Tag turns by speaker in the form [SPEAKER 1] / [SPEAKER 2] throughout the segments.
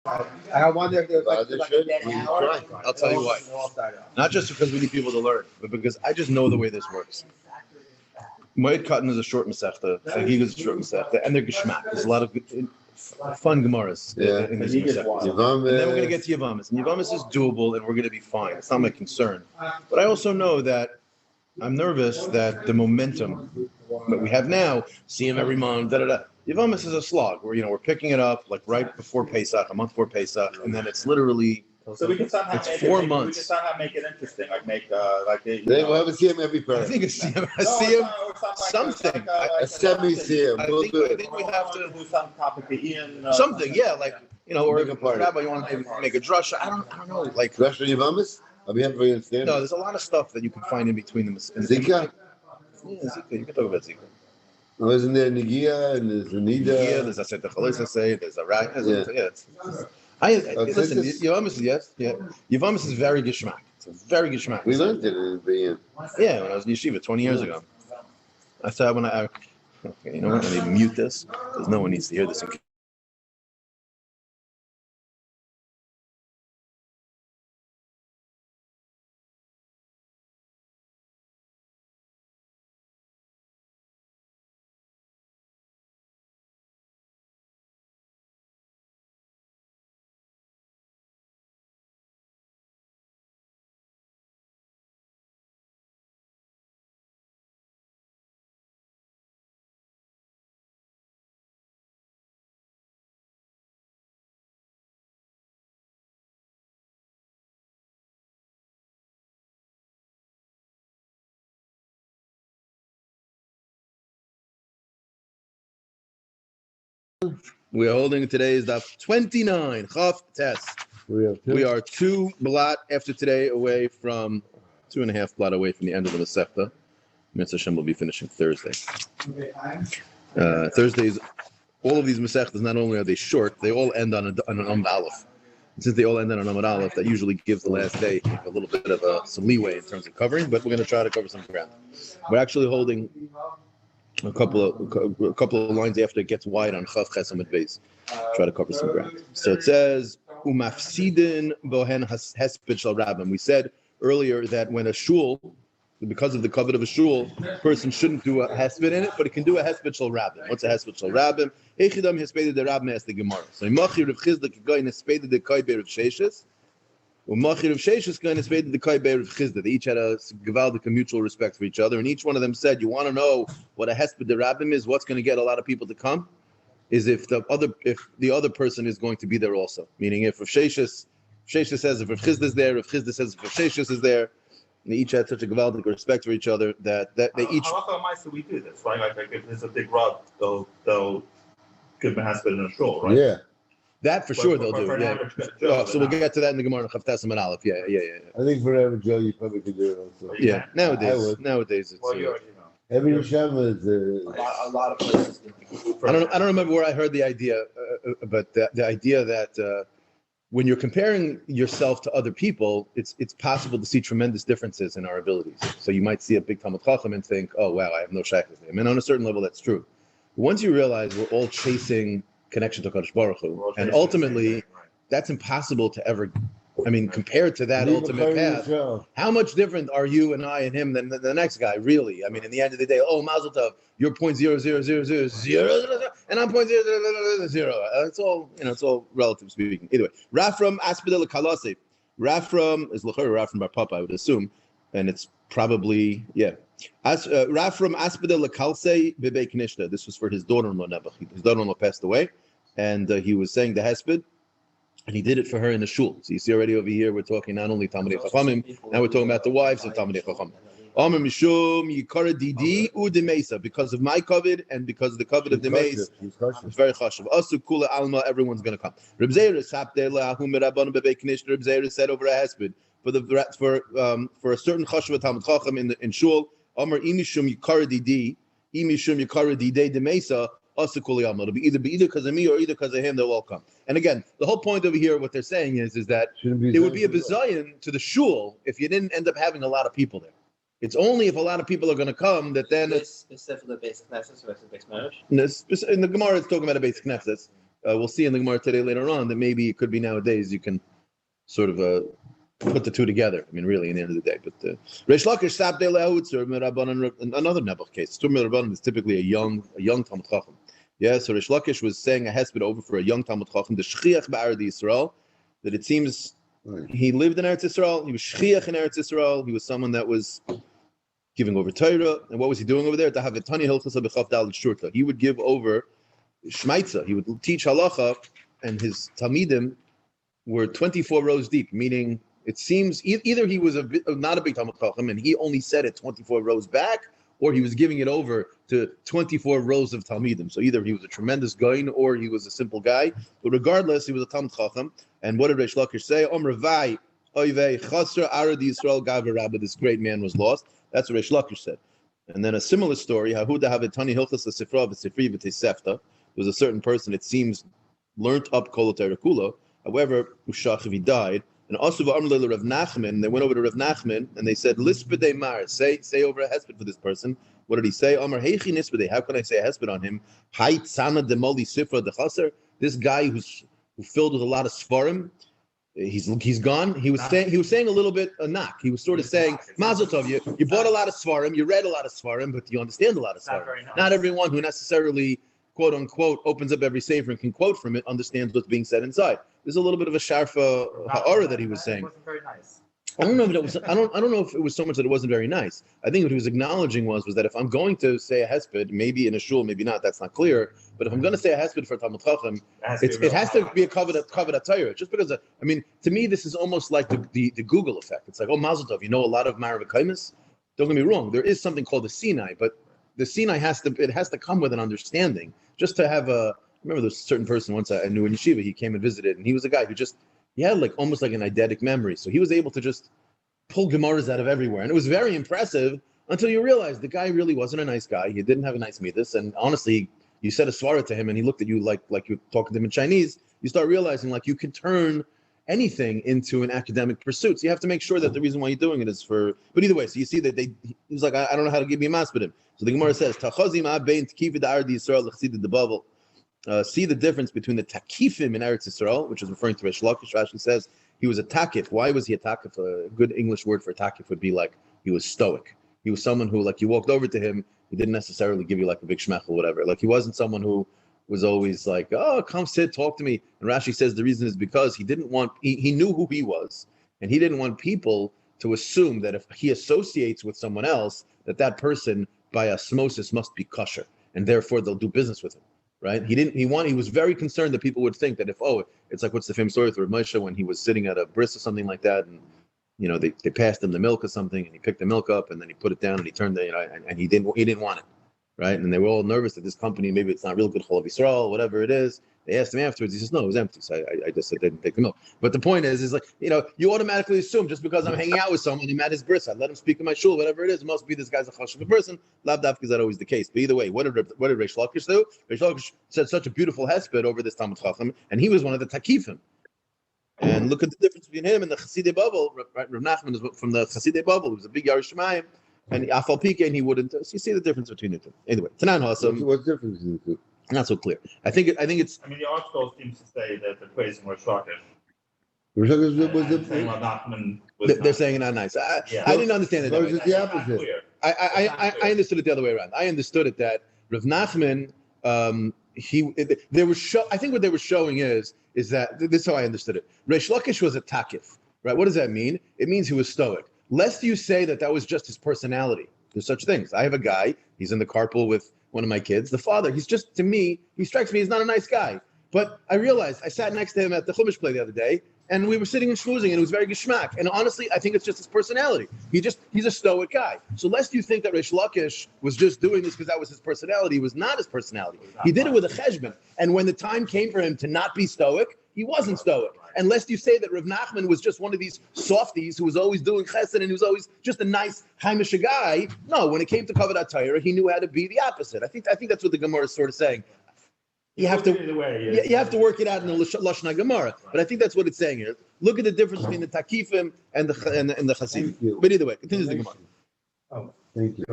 [SPEAKER 1] I wonder if there's like a dead hour.
[SPEAKER 2] I'll tell you why. Not just because we need people to learn, but because I just know the way this works. Moed Katan is a short Masechta, Chagig is a short Masechta, and they're Geshmak. There's a lot of fun Gemaras in these Masechtas. And then we're going to get to Yavamis. And Yavamis is doable, and we're going to be fine. It's not my concern. But I also know that I'm nervous that the momentum that we have now, see him every month, Yavamis is a slog. We're picking it up like right before Pesach, a month before Pesach, and then it's literally.
[SPEAKER 3] So we can somehow
[SPEAKER 2] make 4 months.
[SPEAKER 3] We can somehow make it interesting, like make
[SPEAKER 4] They will have a CM every pair.
[SPEAKER 2] I think a CM, something.
[SPEAKER 4] A semi-CM.
[SPEAKER 2] I think we have to
[SPEAKER 3] do some topic Ian.
[SPEAKER 2] Something, yeah, like or Rabbi, you want to maybe make a drush. I don't know, like
[SPEAKER 4] drush and Yavamis. I mean, very understanding.
[SPEAKER 2] No, there's a lot of stuff that you can find in between them.
[SPEAKER 4] Zika.
[SPEAKER 2] Yeah, Zika. You can talk about Zika.
[SPEAKER 4] Oh, isn't there Negia and there's Anida?
[SPEAKER 2] Yeah, there's Aset Chalis, there's a Rak. Listen, Yavamis, yes, yeah. Yavamis is very Geshmak. It's a very Geshmak.
[SPEAKER 4] We learned it in the
[SPEAKER 2] Yeah, when I was in Yeshiva 20 years ago. I said, okay, you know what? I need to mute this because no one needs to hear this. We are holding today's daf 29 Chaf Tes. We are 2 blot after today away from 2.5 blot away from the end of the Masechta. Mitzvah Hashem will be finishing Thursday. Thursdays, all of these Masechtas, not only are they short, they all end on an Amud Aleph. And since they all end on an Amud Aleph, that usually gives the last day a little bit of some leeway in terms of covering, but we're going to try to cover some ground. We're actually holding a couple of lines after it gets wide on Chav Ches Amud Beis. Try to cover some ground. So it says, Umafsidin bohen hesped shel rabbim. We said earlier that when a shul, because of the covet of a shul, a person shouldn't do a hesped in it, but it can do a hesped shel rabbim. What's a hesped shel rabbim? Echidam hesped de rabbim as the Gemara. So Imachi Rav Chizda k'goyin hesped de kai be'Rav Sheshes. Umachi Rav Sheshes k'goyin hesped de kai be'Rav Chizda. They each had a gevaldik mutual respect for each other, and each one of them said, "You want to know what a hesped de rabbim is? What's going to get a lot of people to come? Is if the other person is going to be there also. Meaning, if Rav Sheshes says if Rav Chizda is there, Rav Chizda says if Rav Sheshes is there." And they each had such a gevaldik respect for each other that they each.
[SPEAKER 3] How often we do this, right? Like if there's a big rub, they'll give a hesped in a shul, right?
[SPEAKER 4] Yeah.
[SPEAKER 2] That for sure they'll do. Yeah. So we'll get to that in the Gemara Chavtas and Aleph. Yeah.
[SPEAKER 4] I think for average Joe, you probably could do it also.
[SPEAKER 2] Yeah. Nowadays it's.
[SPEAKER 3] Well,
[SPEAKER 4] every Neshama is
[SPEAKER 1] a lot of places.
[SPEAKER 2] I don't remember where I heard the idea, but the idea that when you're comparing yourself to other people, it's possible to see tremendous differences in our abilities. So you might see a big Talmud Chacham and think, "Oh wow, I have no shaykhs." I mean, on a certain level, that's true. But once you realize we're all chasing connection to Kadosh Baruch Hu, and ultimately, that's impossible to ever. I mean, compared to that ultimate path, how much different are you and I and him than the next guy? Really? I mean, in the end of the day, Mazel Tov, you're 0.00000, and I'm 0.000. It's all it's all relative speaking. Either way, Rafram Aspidel Kalase. Rafram is Rafram Bar Papa, I would assume, and it's probably Rafram Aspidel Kalse Bebe Knishta. This was for his daughter-in-law Nebuch. His daughter-in-law passed away, and he was saying the Hesped. And he did it for her in the shul. So you see already over here, we're talking not only Talmidei Chachamim, now we're talking about the wives of Talmidei Chachamim. Amar Mishum Yikara Didi Udemesa, because of my covet and because of the covet of the mace, it's very chashuv. Asu Kula Alma, everyone's going to come. Reb Zeira Sapte La'ahum Rabbanim Bebei Knish. Reb Zeira said over a hesped for a certain chashuv Talmud Chacham in shul. Amar Imishum Yikara Didi Demesa. It'll be either because of me or either because of him. They'll all come. And again, the whole point over here, what they're saying is that it would be a bizayon to the shul if you didn't end up having a lot of people there. It's only if a lot of people are going to come that then
[SPEAKER 1] it's specifically the basic knesses versus basic marriage.
[SPEAKER 2] In the Gemara, it's talking about a basic knesses. we'll see in the Gemara today later on that maybe it could be nowadays you can sort of put the two together. I mean, really, in the end of the day. But Reish Lakish stopped another Nebuch case. Tzur Rabbanan is typically a young Talmud Chacham. Yeah, so Reish Lakish was saying a hesped over for a young Talmud Chacham, the Shchiach Ba'ardi Yisrael, that it seems he lived in Eretz Yisrael, he was Shchiach in Eretz Yisrael, he was someone that was giving over Torah, and what was he doing over there? He would give over Shmaitza, he would teach halacha, and his Talmidim were 24 rows deep, meaning it seems either he was not a big Talmud Chacham and he only said it 24 rows back, or he was giving it over to 24 rows of Talmidim. So either he was a tremendous goyin or he was a simple guy. But regardless, he was a Talmud Chacham. And what did Reish Lakish say? Ravai, Oyvei, Chasr, Arad Yisrael, Gaver Rabba, this great man was lost. That's what Reish Lakish said. And then a similar story, Hahuda Havetani Hilchas Sifra V'Sifri V'Tesefta. There was a certain person, it seems, learnt up Kol Kula. However, Ushach, he died. And also Rav Nachman, they went over to Rav Nachman and they said, Lispede Mar, say over a hesped for this person. What did he say? Amar Heichi Nispede, how can I say a hesped on him? Hai Tzana Demoli Sifra de Chaser, this guy who filled with a lot of svarim, he's gone. He was saying a little bit a knock. He was sort of saying, Mazel Tov, you bought a lot of svarim, you read a lot of svarim, but you understand a lot of svarim. Not everyone who necessarily quote unquote opens up every sefer and can quote from it understands what's being said inside. There's a little bit of a sharfa ha'ara that he was saying.
[SPEAKER 1] It wasn't very nice.
[SPEAKER 2] I don't know if it was. I don't know if it was so much that it wasn't very nice. I think what he was acknowledging was that if I'm going to say a hesped, maybe in a shul, maybe not. That's not clear. But if I'm going to say a hesped for Talmud Chacham, it has to be a covered Torah. Just because I mean, to me, this is almost like the Google effect. It's like, oh, Mazel Tov, you know a lot of Marav Kaimis. Don't get me wrong. There is something called the Sinai, but the Sinai has to come with an understanding. Just to have I remember there's a certain person once I knew in yeshiva, he came and visited, and he was a guy who he had like almost like an eidetic memory. So he was able to just pull Gemaras out of everywhere. And it was very impressive until you realized the guy really wasn't a nice guy. He didn't have a nice midas. And honestly, you said a svara to him and he looked at you like you were talking to him in Chinese. You start realizing like you can turn anything into an academic pursuit. So you have to make sure that the reason why you're doing it is for, but either way, so you see that he was like, I don't know how to give you a maspedim. So the Gemara says, see the difference between the takifim in Eretz Yisrael, which is referring to Reish Lakish. Rashi says he was a takif. Why was he a takif? A good English word for a takif would be like he was stoic. He was someone who, like, you walked over to him, he didn't necessarily give you like a big shmech or whatever. Like he wasn't someone who was always like, oh, come sit, talk to me. And Rashi says the reason is because he didn't want, he knew who he was, and he didn't want people to assume that if he associates with someone else, that person by osmosis must be kosher, and therefore they'll do business with him. Right? He was very concerned that people would think that it's like, what's the famous story with Rav Moshe when he was sitting at a bris or something like that, and they passed him the milk or something, and he picked the milk up and then he put it down and he turned it, and he didn't want it, right? And they were all nervous that this company, maybe it's not real good Chol of Yisrael, whatever it is. They asked him afterwards. He says, no, it was empty. So I just said, didn't take the milk. But the point is like, you automatically assume just because I'm hanging out with someone, I'm at his bris, I let him speak in my shul, whatever it is, it must be this guy's a chashuv person. Lav dafka is that always the case. But either way, what did Reish Lakish do? Reish Lakish said such a beautiful hesped over this Talmud Chacham, and he was one of the takifim. And look at the difference between him and the Chasidei bubble. Rav Nachman is from the Chasidei bubble. He was a big Yair Shemayim, and Afal Pike, and he wouldn't. So you see the difference between the two. Anyway, Tanan Hasam.
[SPEAKER 4] What's the difference between the two?
[SPEAKER 2] Not so clear. I think it's.
[SPEAKER 3] I mean, the article seems to say that they're praising Reish Lakish.
[SPEAKER 2] They're saying it not nice. I didn't understand it that way.
[SPEAKER 4] It's the opposite.
[SPEAKER 2] I understood it the other way around. I understood it that Rav Nachman, I think what they were showing is that this is how I understood it. Reish Lakish was a takif, right? What does that mean? It means he was stoic. Lest you say that was just his personality. There's such things. I have a guy. He's in the carpool with one of my kids. The father. He's just, to me, he strikes me as not a nice guy. But I realized I sat next to him at the Chumash play the other day, and we were sitting and schmoozing, and it was very geschmack. And honestly, I think it's just his personality. He's a stoic guy. So lest you think that Reish Lakish was just doing this because that was his personality, it was not his personality. He did it with a cheshbon. And when the time came for him to not be stoic, he wasn't stoic. And lest you say that Rav Nachman was just one of these softies who was always doing chesed and he was always just a nice Haimisha guy. No, when it came to Kavod HaTorah, he knew how to be the opposite. I think that's what the Gemara is sort of saying. You have to work it out in the Lashon Gemara, but I think that's what it's saying here. Look at the difference between the Takifim and the Chassidim. But either way, continues the Gemara.
[SPEAKER 4] Oh, thank you.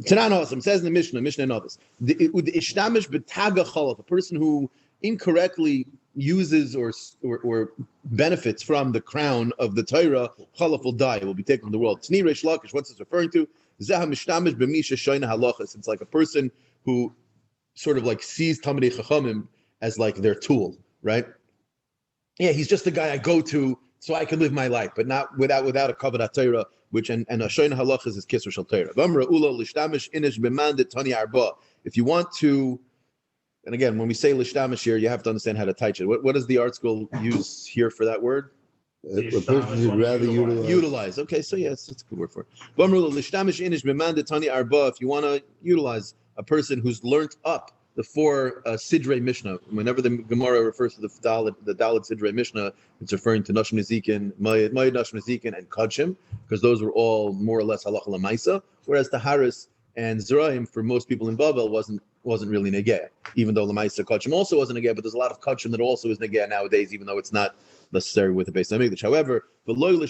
[SPEAKER 2] Tanan Hasam says in the Mishnah and others, the Ishtamish b'taga cholov, a person who incorrectly uses or benefits from the crown of the Torah, Chalaf will die. It will be taken from the world. Tni Reish Lakish, what's this referring to? Zeh mishtamish b'misha shoyna halachas. It's like a person who sort of like sees Talmidei Chachamim as like their tool, right? Yeah, he's just the guy I go to so I can live my life, but not without a kavod Torah, which and a shoyna halachas is kisur shel Torah. V'amra ulo lishtamish inish b'mandet tani arba. If you want to. And again, when we say lishtamish here, you have to understand how to teach it. What does the art school use here for that word?
[SPEAKER 4] A person should rather
[SPEAKER 2] Utilize. Okay, so yes, it's a good word for it. If you want to utilize a person who's learned up the four Sidrei Mishnah, whenever the Gemara refers to the Dalit Sidrei Mishnah, it's referring to Nashim Nezikin, Mayed Nashim Nezikin, and Kodshim, because those were all more or less halacha lamaisa, whereas the Haris and Zeraim, for most people in Babel, wasn't really negeh, even though Lamaisa Kodshim also wasn't negeh, but there's a lot of Kodshim that also is negeh nowadays, even though it's not necessary with the base of English. However, but if you're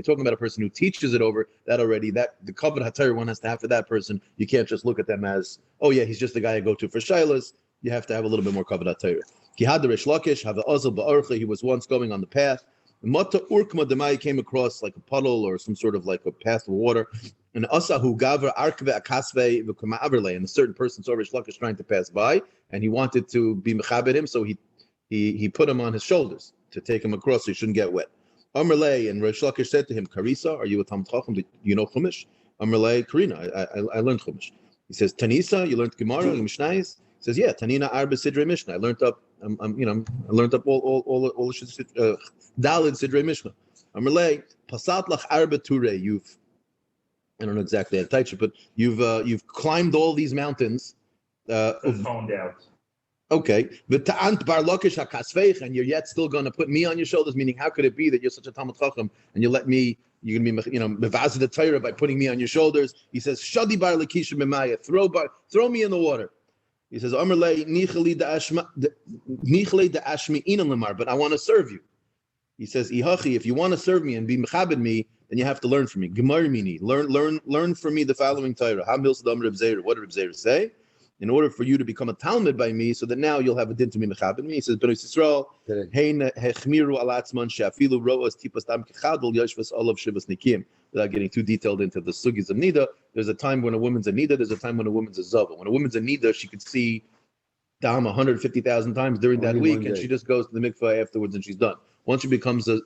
[SPEAKER 2] talking about a person who teaches it over, that the Kavod HaTorah one has to have for that person. You can't just look at them as, oh yeah, he's just the guy I go to for Shilas. You have to have a little bit more Kavod HaTorah. Kihad Reish Lakish, have Azal Ba'archa, he was once going on the path. Mata Urkma Demai came across like a puddle or some sort of like a path of water. And Asahu Gavra Arkve Akasve Vukama Averle, and a certain person saw Reish Lakish trying to pass by, and he wanted to be mechabed him, so he put him on his shoulders to take him across so he shouldn't get wet. Amrle, and Reish Lakish said to him, Karisa, are you a Talmud Chacham? Do you know Chumash? Amrle, Karina, I learned Chumash. He says, Tanisa, you learned Gemara, Mishnayis? He says, yeah, Tanina Arba Sidrei Mishnah. I learned up, I learned up all Dalid Sidrei Mishnah. Amrle, Pasat lach Arba Ture, I don't know exactly how to teach it, but you've climbed all these mountains.
[SPEAKER 3] Honed out.
[SPEAKER 2] Okay, and you're yet still going to put me on your shoulders. Meaning, how could it be that you're such a Talmud Chacham and you're gonna be mevazed the Torah by putting me on your shoulders? He says, Shadi bar lekisha b'maya, throw me in the water. He says, Amrlei nichle da ashmi inan lemar, but I want to serve you. He says, Ihachi, if you want to serve me and be mechabed me, then you have to learn from me. Gemara mini, learn from me the following Torah. What did Reb Zeir say? In order for you to become a Talmud by me, so that now you'll have a din to be mechabed me. He says, Bnei Yisrael, hein hechmiru alatzman she'afilu ro'as tipas dam kechadol yashvas olav shivas nikim. Without getting too detailed into the sugis of nida, there's a time when a woman's a nida, there's a time when a woman's a zava. When a woman's a nida, she could see dam 150,000 times during that week, and she just goes to the mikveh afterwards and she's done. Once the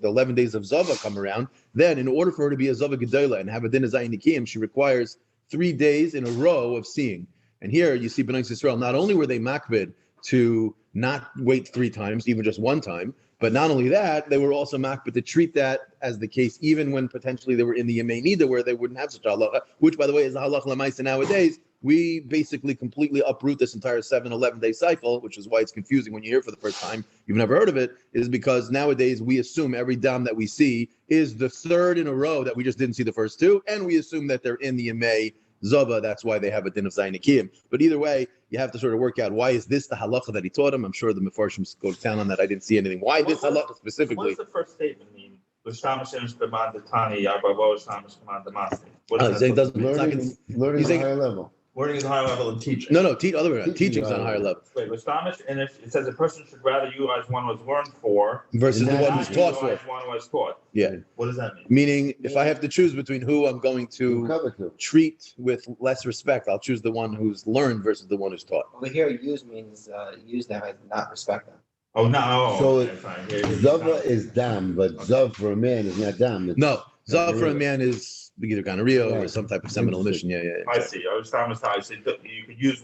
[SPEAKER 2] 11 days of Zava come around, then in order for her to be a Zava Gedola and have a din of Zayin Nikim, she requires 3 days in a row of seeing. And here you see Bnei Yisrael, not only were they makbid to not wait 3 times, even just 1 time, but not only that, they were also makbid to treat that as the case, even when potentially they were in the Yemei Nida, where they wouldn't have such a halacha, which, by the way, is the halacha l'maisa nowadays. We basically completely uproot this entire 11-day cycle, which is why it's confusing when you hear it for the first time. You've never heard of it, is because nowadays we assume every dam that we see is the 3rd in a row that we just didn't see the first 2, and we assume that they're in the Yemei Zava. That's why they have a din of Zayin Nikiyim. But either way, you have to sort of work out, why is this the halacha that he taught him? I'm sure the Mefarshim go to town on that. I didn't see anything. Why this halacha specifically?
[SPEAKER 3] What does the first statement mean? Learning
[SPEAKER 4] at a higher level.
[SPEAKER 3] Learning is a higher level of teaching.
[SPEAKER 2] No, other way around. Teaching's on a higher level.
[SPEAKER 3] Wait, Listamish, and if it says a person should rather utilize one who was learned for
[SPEAKER 2] versus the one who's taught for.
[SPEAKER 3] One who was taught.
[SPEAKER 2] Yeah.
[SPEAKER 3] What does that mean?
[SPEAKER 2] Meaning, if I have to choose between who I'm going to treat with less respect, I'll choose the one who's learned versus the one who's taught.
[SPEAKER 1] Over here, use means use them and not respect them.
[SPEAKER 3] Oh, no.
[SPEAKER 4] So
[SPEAKER 3] okay,
[SPEAKER 4] Zava is dam, but Zav for a man is not dam.
[SPEAKER 2] No, Zav for a man is either gonorrhea or some type of seminal emission. Yeah.
[SPEAKER 3] I see. I said you could use.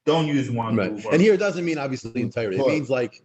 [SPEAKER 3] Don't use one.
[SPEAKER 2] Right. And here it doesn't mean obviously the entirety. It means like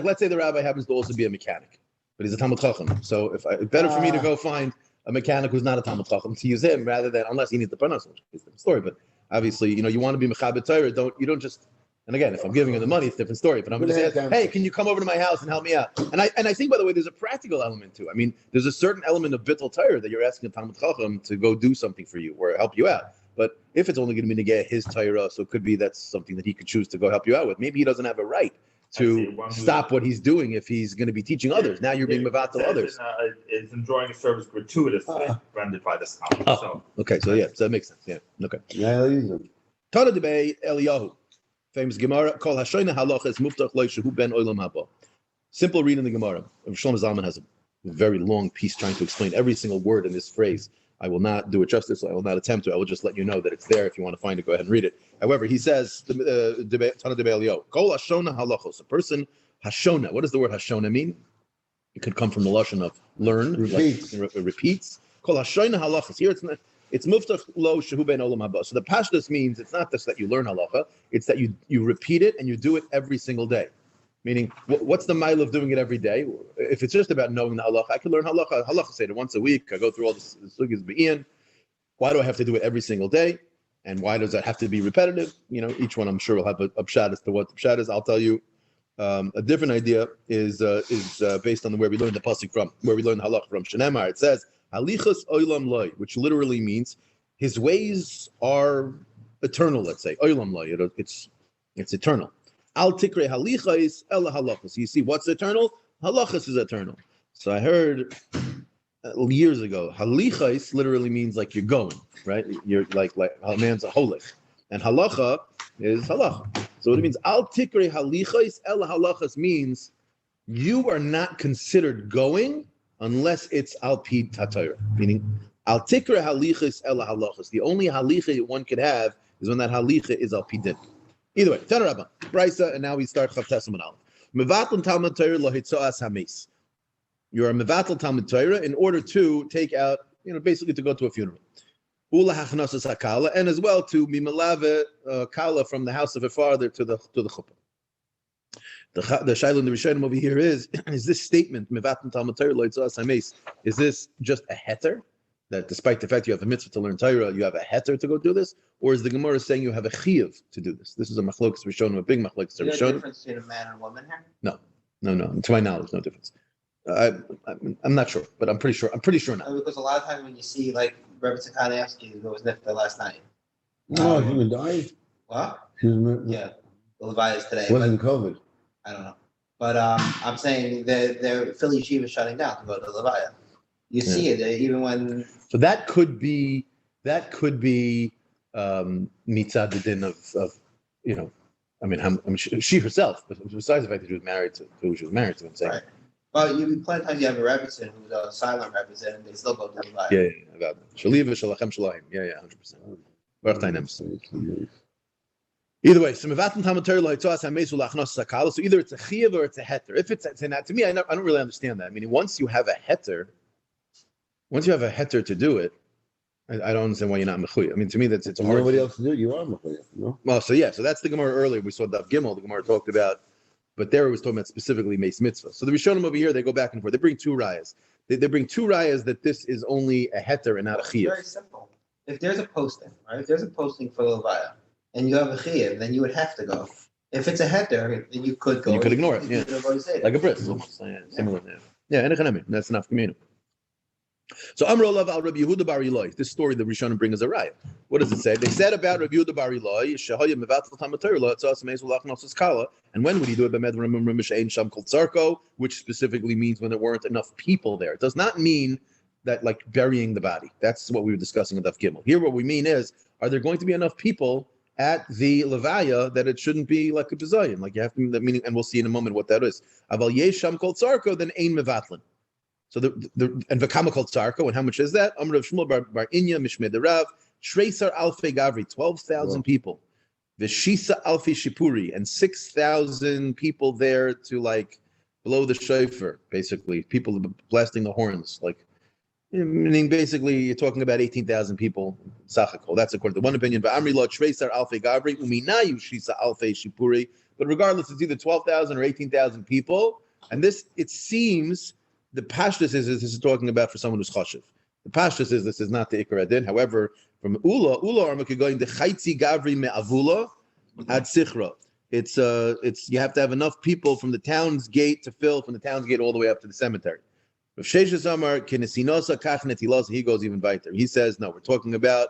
[SPEAKER 2] let's say the rabbi happens to also be a mechanic, but he's a Talmud Chacham. So it's better for me to go find a mechanic who's not a Talmud Chacham to use him rather than, unless he needs the parnas, which is a different story. But obviously, you want to be mechabed Torah. You don't just. And again, if I'm giving him the money, it's a different story. But I'm going to say, hey, can you come over to my house and help me out? And I think, by the way, there's a practical element too. I mean, there's a certain element of bittul Torah that you're asking a Talmud Chacham to go do something for you or help you out. But if it's only going to be to get his Torah, so it could be that's something that he could choose to go help you out with. Maybe he doesn't have a right to stop what he's doing if he's going to be teaching others. Now you're being mevatel others.
[SPEAKER 3] Is enjoying a service gratuitously rendered by this Talmud.
[SPEAKER 2] Okay, so that makes sense. Yeah, okay.
[SPEAKER 4] Yeah, I'll use them.
[SPEAKER 2] Tana debei Eliyahu. famous Gemara, Kol Hashoina Halacha is Muftach Lo Shehu Ben Olam Haba. Simple read in the Gemara. Shlomo Zalman has a very long piece trying to explain every single word in this phrase. I will not do it justice. I will not attempt to. I will just let you know that it's there. If you want to find it, go ahead and read it. However, he says, Tana de Be'elio, Kol Hashona Halachos. A person, Hashona. What does the word Hashona mean? It could come from the lashon of learn,
[SPEAKER 4] Repeats.
[SPEAKER 2] like, repeats. Kol Hashona Halachos. Here it's Muftach Lo Shehu Ben Olam Haba. So the Pashtus means it's not just that you learn halacha, it's that you repeat it and you do it every single day. Meaning, what's the mile of doing it every day? If it's just about knowing the halacha, I can learn halacha say it once a week. I go through all the sugis be'in. Why do I have to do it every single day? And why does that have to be repetitive? Each one I'm sure will have a pshat as to what the pshat is. I'll tell you a different idea is based on where we learned the pasuk from, where we learned the halacha from. Shenemar, it says, Halichas oilam loy, which literally means his ways are eternal, let's say. Oilam loy, it's eternal. Al tikre halichais ela halachas. You see, what's eternal? Halachas is eternal. So I heard years ago, halichais literally means like you're going, right? You're like a man's a holich, and halacha is halacha. So what it means, al tikre halichais ela halachas means you are not considered going unless it's al pi tatayra, meaning al tikre halichais ela halachas. The only halicha one could have is when that halicha is al pi din. Either way, Tana Rabban, Brisa, and now we start Chav Tesam and Aleph. Mevatel Talmud Torah lohitzoas hames. You are mevatel Talmud Torah in order to take out, basically to go to a funeral. Ula hachnasas hakala, and as well to mimalave kala from the house of her father to the chuppah. The shaila in the Rishonim over here is this statement mevatel Talmud Torah lohitzoas hames? Is this just a heter? That despite the fact you have a mitzvah to learn Torah, you have a heter to go do this? Or is the Gemara saying you have a chiyuv to do this? This is a machlokes Rishonim, a big machlokes Rishonim.
[SPEAKER 1] Is there a difference between a man and a woman here?
[SPEAKER 2] No. To my knowledge, no difference. I'm not sure, but I'm pretty sure now.
[SPEAKER 1] Because a lot of times when you see like Rebbe Tzakanevsky, who was nifta last night.
[SPEAKER 4] No, she died.
[SPEAKER 1] What?
[SPEAKER 4] Yeah.
[SPEAKER 1] The Levi is today.
[SPEAKER 4] Wasn't COVID.
[SPEAKER 1] I don't know. But I'm saying the Philly Yeshiva is shutting down to go to the Levi. You see it even when. So
[SPEAKER 2] that could be mitzad the din of she herself, besides the fact that she was married to who she was married to. I'm saying.
[SPEAKER 1] Right. Well, plenty of times you have a Rebbetzin who's a silent Rebbetzin, and they still go to the Levi.
[SPEAKER 2] Yeah, about that. Shaliva shalachem shalayim. Yeah, 100%. Either way, so mevatel Talmud Torah lohitzoas hames ulachnos sakala. So either it's a chiyuv or it's a heter. If it's to me, I don't really understand that. I mean, once you have a heter to do it, I don't understand why you're not mechuyev. I mean, to me, it's hard.
[SPEAKER 4] Nobody else to do it. You are mechuyev, no?
[SPEAKER 2] Well, so that's the Gemara earlier. We saw Daf Gimel. The Gemara talked about, but there it was talking about specifically Meis Mitzvah. So the Rishonim over here, they go back and forth. They bring two rayas. They bring two rayas that this is only a heter and not a chiyuv.
[SPEAKER 1] Very simple. If there's a posting, right? If there's a posting for the Levi, and you have a chiyuv, then you would have to go. If it's a heter, then you could go.
[SPEAKER 2] You could ignore it. Yeah, like a bris, almost similar. Yeah, and that's enough community. So Amrolav al Rabbi Yehuda Bar Ilai. This story the Rishonim bring as a raya. What does it say? They said about Rabbi Yehuda Bar Ilai, Shehaya mevatel Talmud Torah lohitzoas hames ulachnos kala. And when would he do it? B'med Ramim She'ein Sham Kol Tzarko, which specifically means when there weren't enough people there. It does not mean that like burying the body. That's what we were discussing in Daf Gimel. Here, what we mean is, are there going to be enough people at the levaya that it shouldn't be like a bizayin? Like you have to, that meaning, and we'll see in a moment what that is. Aval yesh Sham Kol Tzarko, then ein mevatlin. So and v'kama kol tzarko, and how much is that? Amr of Shmuel bar Inya mishmei derav shreisar alfei gavri, 12,000 people. V'shisa alfei shipuri, and 6,000 people there to like blow the shofar, basically people blasting the horns, like meaning basically you're talking about 18,000 people. Sachakol. That's according to one opinion. V'amri lo shreisar alfei gavri uminayu shisa alfei shipuri. But regardless, it's either 12,000 or 18,000 people, and this it seems. The pashtus is this is talking about for someone who's chashiv. The pashtus is this is not the ikar adin. However, from Ula are going the chaitzi gavri me'avula ad sichra. It's you have to have enough people from the town's gate to fill from the town's gate all the way up to the cemetery. Rav Sheshes Amar kinesinosa kach netilas. He goes even weiter. He says no. We're talking about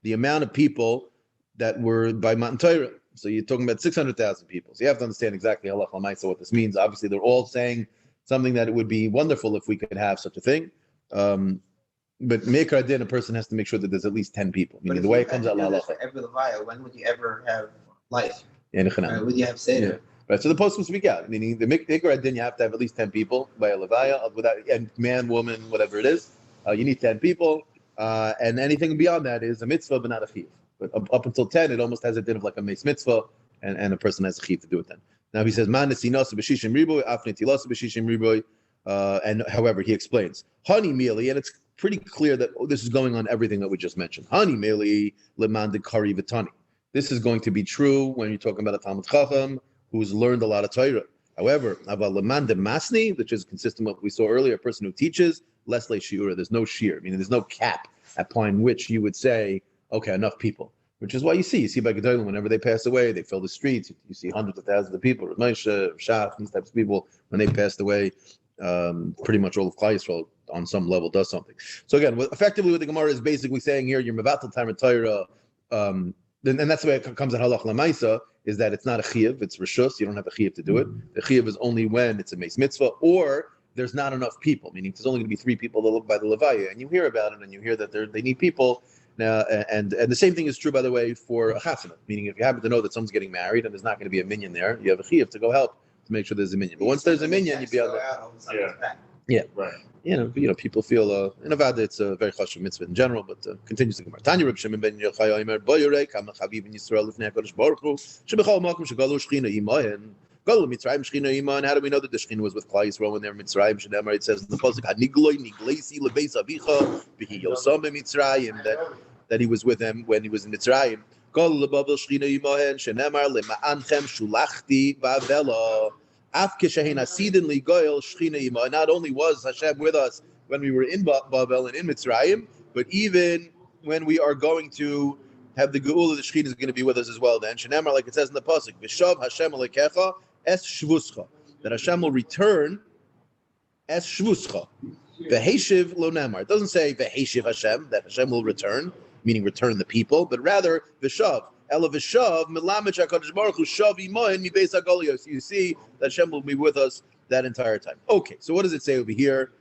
[SPEAKER 2] the amount of people that were by Matan Torah. So you're talking about 600,000 people. So you have to understand exactly halacha l'maisa what this means. Obviously, they're all saying something that it would be wonderful if we could have such a thing. But Meikar Adin, a person has to make sure that there's at least 10 people. Meaning the way it comes out,
[SPEAKER 1] for every Levaya, when would you ever have life? Right, would you have Seder?
[SPEAKER 2] Right, so the post speak out, meaning the Mikra Din, you have to have at least 10 people by a Levaya, without, and man, woman, whatever it is. You need 10 people, and anything beyond that is a mitzvah, but not a chiyuv. But up until 10, it almost has a din of like a mace mitzvah, and a person has a chiyuv to do it then. Now he says, man nesinasu b'shishim riboy, afne tilasu b'shishim riboy, and however, he explains, honey merely, and it's pretty clear that this is going on everything that we just mentioned. Honey merely, leman de kari v'tani. This is going to be true when you're talking about a Talmud Chacham who's learned a lot of Torah. However, Aval Leman de Masni, which is consistent with what we saw earlier, a person who teaches, less le shiur, there's no shiur, meaning there's no cap upon which you would say, okay, enough people. Which is why you see by Gedolim, whenever they pass away, they fill the streets. You see hundreds of thousands of people, Moshe, Shach, these types of people, when they passed away, pretty much all of Klal Yisrael on some level does something. So again, effectively what the Gemara is basically saying here, you're mevatel time of Torah, and that's the way it comes at halach lamaisa, is that it's not a chiyuv, it's reshus. You don't have a chiyuv to do it. The chiyuv is only when it's a mace mitzvah, or there's not enough people, meaning there's only going to be 3 people that live by the levaya, and you hear about it, and you hear that they need people. Now, and the same thing is true, by the way, for a chasana, meaning if you happen to know that someone's getting married and there's not going to be a minyan there, you have a chiyuv to go help to make sure there's a minyan. But once there's a minyan, you'd be able to. Yeah,
[SPEAKER 3] right.
[SPEAKER 2] People feel in Avada it's a very chashuv mitzvah in general, but continues the Gemara. Tanya Reb Shimon ben Yochai Omer Boyurei Kama Chaviv in Yisrael Lifnei Hakadosh Baruch Hu Shebechol Makom Shegalu Shechina Imahen Galu Mitzrayim Shechina Imahen. How do we know that the Shechina was with Klal Yisrael when they were Mitzrayim? Shneimar, it says in the pasuk Hanigloi Nigleisi Lebeis Avicha V'Hi Yosam Mitzrayim, that he was with them when he was in Mitzrayim. Galu Lebavel Shechina Imahen Shneimar Lema'anchem Shulachti Bavela. Not only was Hashem with us when we were in Babel and in Mitzrayim, but even when we are going to have the Geula, the Shechina is going to be with us as well. Then Shenemar, like it says in the pasuk, V'shav Hashem alekecha es shvuscha, that Hashem will return es shvuscha. V'heshiv lo nemar. It doesn't say v'heshiv Hashem, that Hashem will return, meaning return the people, but rather V'shav. You see that Hashem will be with us that entire time. Okay, so what does it say over here?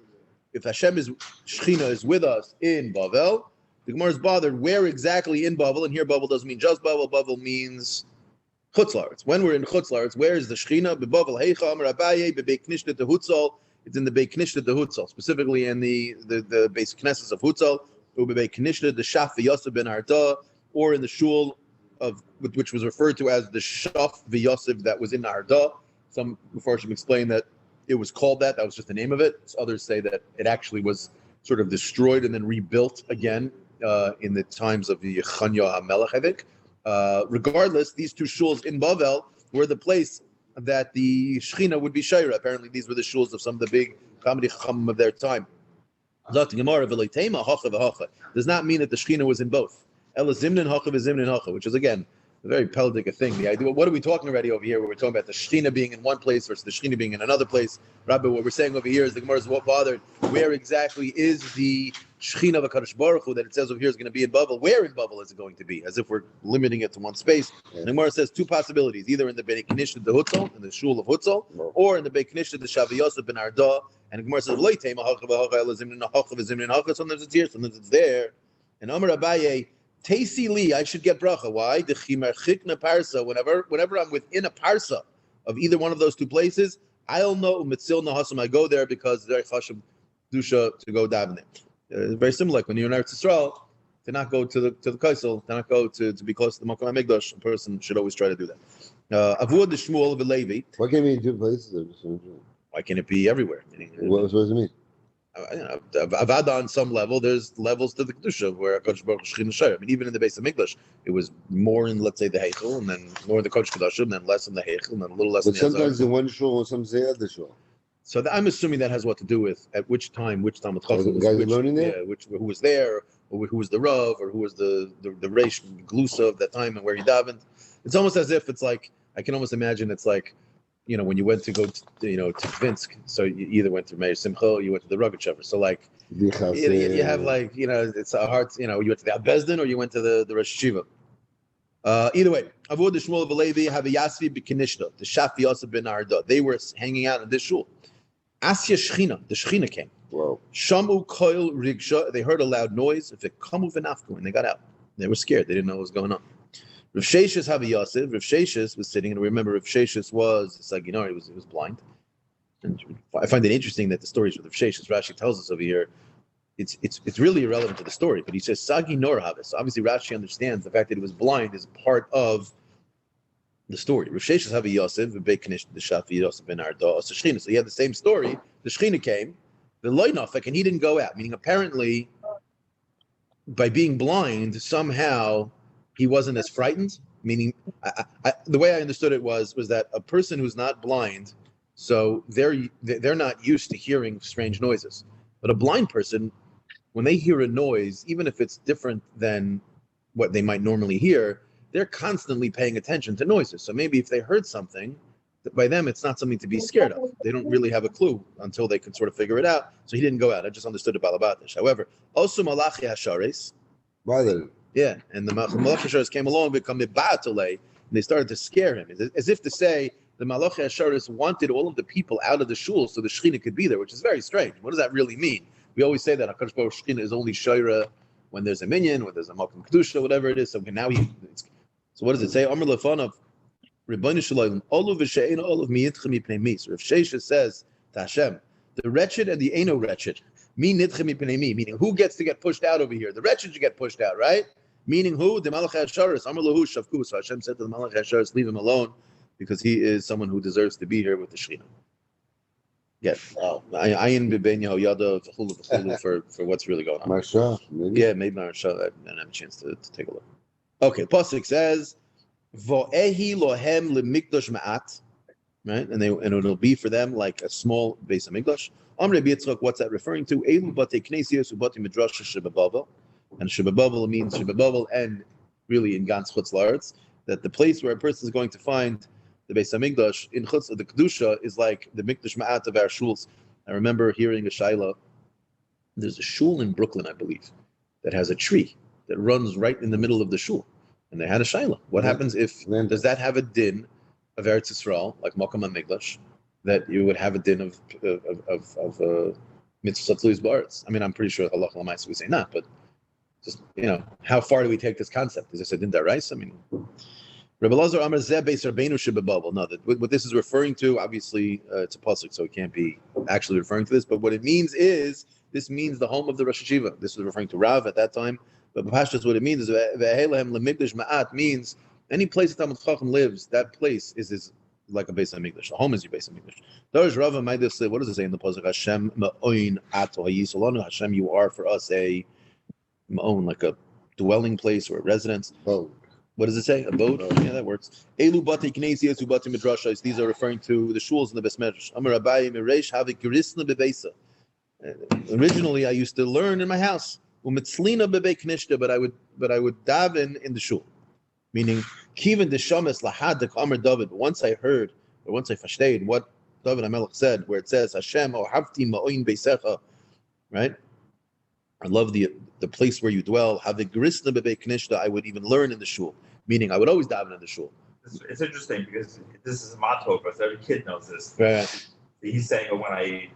[SPEAKER 2] If Hashem's Shechina is with us in Bavel, the Gemara is bothered where exactly in Bavel, and here Bavel doesn't mean just Bavel. Bavel means Chutz La'aretz. When we're in Chutz La'aretz, where is the Shechina? Bebavel Heicha Amar Abaye Bebei Knishta Tehutzal. It's in the Beit Knishta Tehutzal, specifically in the base Knesses of Hutzal, Bebei Knishta the Shaf V'Yosef ben Arda, or in the shul of which was referred to as the Shaf V'Yosef that was in Arda. Some Mepharshim explain that it was called that. That was just the name of it. Others say that it actually was sort of destroyed and then rebuilt again in the times of the Yechanya HaMelech, I think. Regardless, these 2 shuls in Bavel were the place that the Shechina would be Shaira. Apparently, these were the shuls of some of the big Talmidei Chachamim of their time. Does not mean that the Shechina was in both. Ela Zimnin Hacha v'Zimnin Hacha, which is again a very peldic thing. The idea, what are we talking already over here? Where we're talking about the Shechina being in one place versus the Shechina being in another place. Rabbi, what we're saying over here is the Gemara is what bothered. Where exactly is the Shechina of HaKadosh Baruch Hu that it says over here is going to be in Bavel? Where in Bavel is it going to be? As if we're limiting it to one space. And the Gemara says 2 possibilities: either in the Beit Knishta the Hutzal, in the Shul of Hutzal, or in the Beit Knishta the Shav Yosef ben Arda. And the Gemara says Leitema Hacha v'Hacha Ela Zimnin Hacha v'Zimnin Hacha. Sometimes it's here, sometimes it's there. And Amar Abaye, Tasi li, I should get bracha. Why? The chimar chikna parsa. Whenever I'm within a parsa of either one of those 2 places, I'll know mitzil nahasam. I go there because very chashuv dusha to go daven there. Very similar, like when you're in Eretz Yisrael, to not go to the kaisel, to not go to be close to the Makom HaMikdash. A person should always try to do that. Avud the Shmuel v'Levi.
[SPEAKER 4] Why can't it be in 2 places?
[SPEAKER 2] Why can't it be everywhere?
[SPEAKER 4] What does it mean?
[SPEAKER 2] Avada on some level, there's levels to the kedusha where Kodesh Baruch Hu Shechina Shayr. I mean, even in the base of Mikdash, it was more in, let's say, the Heichel, and then more in the Kodesh Kedushim, and then less in the Heichel, and then a little less in the
[SPEAKER 4] sometimes in one shul, and sometimes the other shul.
[SPEAKER 2] So I'm assuming that has what to do with at which time, which Talmud Chacham
[SPEAKER 4] was learning there,
[SPEAKER 2] who was there, or who was the Rav, or who was the Reish Glusa of that time, and where he davened. It's almost as if it's like, I can almost imagine it's like, when you went to go to Vinsk, so you either went to Meir Simcha or you went to the Rogachever. So like, you have like, it's a hard, you went to the Bezdin or you went to the Rosh Yeshiva. Either way, Avod the Shmuel v'Levi have a Yasvi b'Kinishta, the Shaf Yosef ben Arda. They were hanging out in this shul. Asya Shechina, the Shechina came.
[SPEAKER 4] Wow.
[SPEAKER 2] Shamu Koil Rigsha, they heard a loud noise. If it kamu v'nafku, and they got out. They were scared. They didn't know what was going on. Rav Sheshes Havi Yosef. Rav Sheshes was sitting, and remember, Rav Sheshes was Saginor. He was blind. And I find it interesting that the stories with Rav Sheshes, Rashi tells us over here, it's really irrelevant to the story. But he says Saginor Havis. So obviously, Rashi understands the fact that he was blind is part of the story. Rav Sheshes Havi Yosef, Bekanish the Shafi Yosef ben Arda, so he had the same story. The Shechina came, the Loinafek, and he didn't go out. Meaning, apparently, by being blind, somehow he wasn't as frightened. Meaning, the way I understood it was that a person who's not blind, so they're not used to hearing strange noises. But a blind person, when they hear a noise, even if it's different than what they might normally hear, they're constantly paying attention to noises. So maybe if they heard something, by them it's not something to be scared of. They don't really have a clue until they can sort of figure it out. So he didn't go out. I just understood about Balabatish. However, also Malachi Hashares.
[SPEAKER 4] Weiler.
[SPEAKER 2] Yeah, and the Malachi Hashares came along, become Mibatale, and they started to scare him, as if to say the Malachi Hashares wanted all of the people out of the shul so the Shechina could be there, which is very strange. What does that really mean? We always say that HaKadosh Baruch Hu Shechina is only Shaira when there's a minyan, when there's a Malkum Kedusha, whatever it is. So now so what does it say? Amr Lefanov, Rebbeinu Shalom, Olav v'she'ein olav miyitchem mipnei mis. Rav Sheshes says to Hashem, the wretched and the eno wretched, mi nitchem mipnei mi, meaning who gets to get pushed out over here? The wretched should get pushed out, right? Meaning who? The Malach HaSharis, Amr Lahu Shavku. So Hashem said to the Malach HaSharis, leave him alone, because he is someone who deserves to be here with the Shechina. Yeah, ayin b'bein Yehoyada v'chulu for what's really going on.
[SPEAKER 4] Marsha, maybe.
[SPEAKER 2] Yeah, maybe Marsha. I didn't have a chance to take a look. Okay, Pasuk says, "Vo'ehi lohem lemikdash ma'at," right? And it'll be for them like a small base of mikdash. Amrei Yitzchak, what's that referring to? Elu batei knesios ubatei midrash shebebavel, and shebebavel means shebebavel, and really in Gans Chutz La'aretz, that the place where a person is going to find the Beis Hamikdash in Chutz of the Kedusha is like the Mikdash Ma'at of our shuls. I remember hearing a shaila. There's a shul in Brooklyn, I believe, that has a tree that runs right in the middle of the shul, and they had a shaila. What happens if does that have a din of Eretz Yisrael, like Malkum HaMikdash, that you would have a din of mitzvah tzluis ba'aretz? I mean, I'm pretty sure halacha l'maisa we say not, but just how far do we take this concept? Is this a din daraisa? I mean. Rebbe Lazar Amar Zeh Beis Rabbeinu Shebebabel. No, what this is referring to, obviously, it's a pasuk, so it can't be actually referring to this. But what it means is, this means the home of the Rosh Hashiva. This was referring to Rav at that time. But Pashtus, what it means is Ve'ehelehem Lemikdash Ma'at means any place that Talmud Chacham lives, that place is like a Beis Hamikdash. The home is your Beis Hamikdash. Doris Rava Maidas, what does it say in the pasuk? Hashem Ma'oin Ato Hayisolanu. Hashem, you are for us a Ma'on, like a dwelling place or a residence.
[SPEAKER 4] Oh.
[SPEAKER 2] What does it say? Abode? Yeah, that works. Elu bati knesias ubati midrashas. These are referring to the shuls in the Beis Medrash. Amar Abaye mireish havik gerisna bebeisa. Originally, I used to learn in my house. Umitzlina bebei knishta, but I would daven in the shul. Meaning, kiven deshames lahad Amar David. Once I heard, or once I fashtayed what David HaMelech said, where it says Hashem o havti ma'oin beisecha, right? I love the place where you dwell. Havik gerisna bebei knishta. I would even learn in the shul. Meaning, I would always daven in the shul.
[SPEAKER 3] It's interesting because this is a motto for us. Every kid knows this.
[SPEAKER 2] Right.
[SPEAKER 3] He's saying it when I.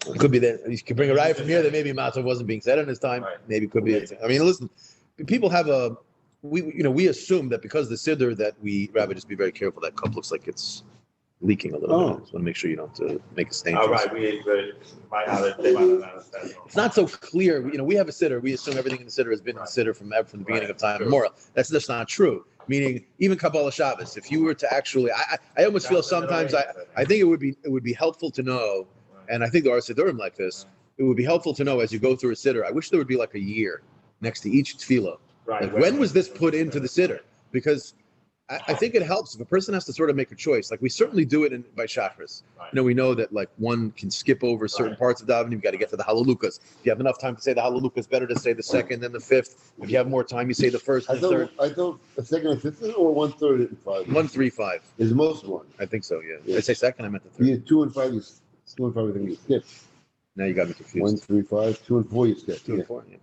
[SPEAKER 2] It could be that you could bring a riot from here that maybe Matzav wasn't being said in his time.
[SPEAKER 3] Right.
[SPEAKER 2] Maybe it could be. I mean, listen, people have we assume that because the siddur that Rabbi, just be very careful. That cup looks like it's leaking a little bit. I just want to make sure you don't make a stain.
[SPEAKER 3] Oh, right. They might not understand.
[SPEAKER 2] It's not so clear. We have a siddur. We assume everything in the siddur has been in the siddur from the beginning of time immemorial. That's just not true. Meaning, even Kabbalah Shabbos, if you were to actually, I almost feel sometimes I think it would be helpful to know, and I think there are siddurim like this. It would be helpful to know as you go through a siddur. I wish there would be like a year next to each tefillah.
[SPEAKER 3] Right.
[SPEAKER 2] Like when was this put into the siddur? Because I think it helps if a person has to sort of make a choice. Like we certainly do it by Shachris.
[SPEAKER 3] Right.
[SPEAKER 2] We know that like one can skip over certain parts of davening. You've got to get to the Hallelujahs. If you have enough time to say the Hallelujah, it's better to say the second than the fifth. If you have more time, you say the first and the third.
[SPEAKER 4] I thought a second and fifth or 1, 3, and 5.
[SPEAKER 2] 1, 3, 5
[SPEAKER 4] is most one.
[SPEAKER 2] I think so. Yeah.
[SPEAKER 4] Yeah.
[SPEAKER 2] I say second. I meant the third.
[SPEAKER 4] Yeah, 2 and 5 is 2 and 5. I think you skip.
[SPEAKER 2] Now you got me confused.
[SPEAKER 4] 1, 3, 5, 2 and 4 you skip.
[SPEAKER 2] 2 and 4. Yeah.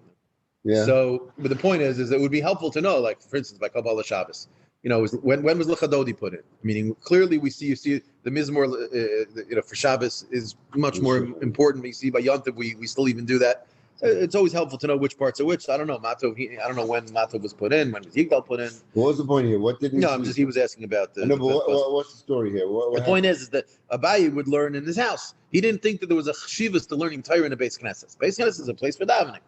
[SPEAKER 4] Yeah.
[SPEAKER 2] So, but the point is it would be helpful to know, like for instance, by Kabbalah Shabbos. When was Lechadodi put in? Meaning, clearly you see the Mizmor, for Shabbos is much more important. We see by Yom Tov, we still even do that. It's always helpful to know which parts are which. I don't know. I don't know when Matov was put in, when was Yigdal put in.
[SPEAKER 4] What was the point here? What didn't?
[SPEAKER 2] No, he was asking about the.
[SPEAKER 4] No, but what's the story here?
[SPEAKER 2] The point is that Abaye would learn in his house. He didn't think that there was a chshivas to learning Torah in a Beis Knesset. Beis Knesset is a place for davening.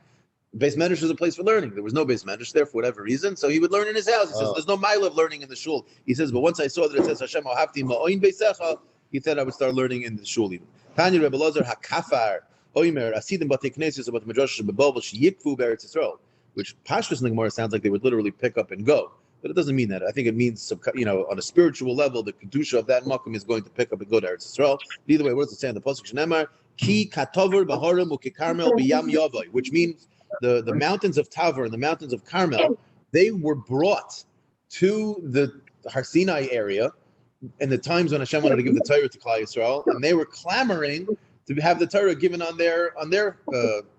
[SPEAKER 2] Beis Medrash is a place for learning. There was no Beis Medrash there for whatever reason, so he would learn in his house. He says, "There's no mile of learning in the shul." He says, "But once I saw that it says Hashem Ohavti Ma'oin Beisecha," he said I would start learning in the shul even. Tanya Rebbe Lazar Hakafar Oimer Asidim Batei Knesses about the Midrash Bebel Sheyikfu Beretz Yisrael, which Pashtus in the Gemara sounds like they would literally pick up and go. But it doesn't mean that. I think it means, on a spiritual level, the kedusha of that makom is going to pick up and go to Eretz Yisrael. Either way, what does it say in the pasuk? Shenemar ki katover baharim ukikarmel b'yam yavai, which means the mountains of Taver and the mountains of Carmel, they were brought to the Har Sinai area in the times when Hashem wanted to give the Torah to Klal Yisrael, and they were clamoring to have the Torah given on their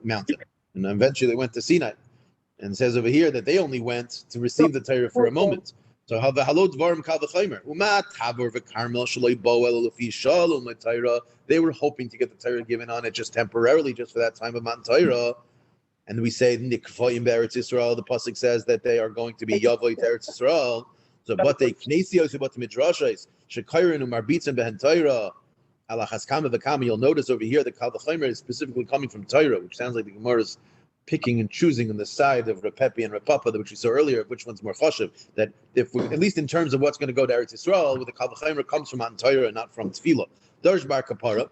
[SPEAKER 2] mountain. And eventually they went to Sinai. And it says over here that they only went to receive the Torah for a moment. So how the halot dvarim kal v'chaymer umat Taver v'Carmel shaloi boel lefi shalom l'Torah. They were hoping to get the Torah given on it just temporarily, just for that time of Mount Torah. And we say nikvoim be'eretz Yisrael. The pasuk says that they are going to be yavoi to Eretz Yisrael. So but they knesios but midrashos shekayrin umarbitzim behen Torah ala chaskama v'kama. You'll notice over here that kal v'chaymer is specifically coming from Torah, which sounds like the Gemara is picking and choosing on the side of Repepi and Repapa, which we saw earlier, which one's more chashuv. That if we, at least in terms of what's going to go to Eretz Yisrael, with the kal v'chaymer comes from Mount Torah and not from Tefillah. Darsh bar kapara.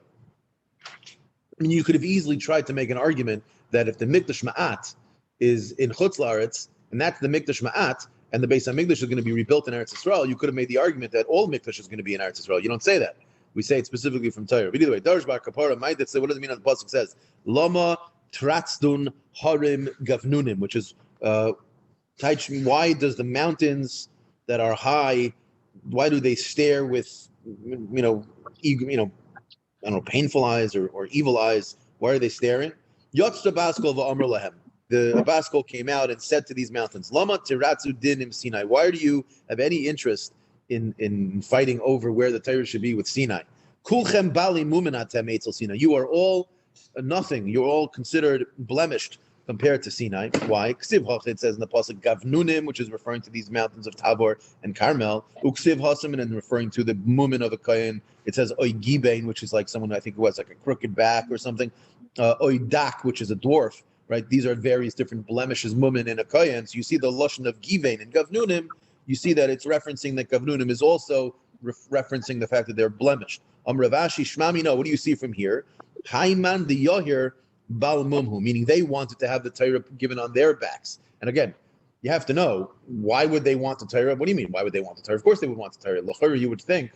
[SPEAKER 2] I mean, you could have easily tried to make an argument that if the Mikdash Ma'at is in Chutz La'aretz, and that's the Mikdash Ma'at, and the Beis HaMikdash is going to be rebuilt in Eretz Yisrael, you could have made the argument that all Mikdash is going to be in Eretz Yisrael. You don't say that. We say it specifically from Torah. But either way, Darsh Bar Kapara, what does it mean on the pasuk says? Lama Tratzdun Harim Gavnunim, which is why does the mountains that are high, why do they stare with painful eyes or evil eyes? Why are they staring? Yotz Abaskol v'Amr Lahem. The Abaskol came out and said to these mountains, Lama Tiratzu Dinim Sinai. Why do you have any interest in fighting over where the Torah should be with Sinai? Kulchem Bali Muminatem Eitzel Sinai. You are all nothing. You're all considered blemished compared to Sinai. Why? Ksiv Hach, it says in the pasuk Gavnunim, which is referring to these mountains of Tabor and Carmel. Uksiv Hasim, and referring to the Mumin of a Kayin. It says Oy Gibein, which is like someone I think who has like a crooked back or something. Oy Dak, which is a dwarf. Right? These are various different blemishes, Mumin and a Kayin. So you see the Lashon of Gibein and Gavnunim. You see that it's referencing that Gavnunim is also referencing the fact that they're blemished. Ravashi Shmami, no, what do you see from here? Haiman the Yahir Bal Mumhu, meaning they wanted to have the Torah given on their backs. And again, you have to know, why would they want the Torah? What do you mean, why would they want the Torah? Of course they would want the Torah. L'chorah, you would think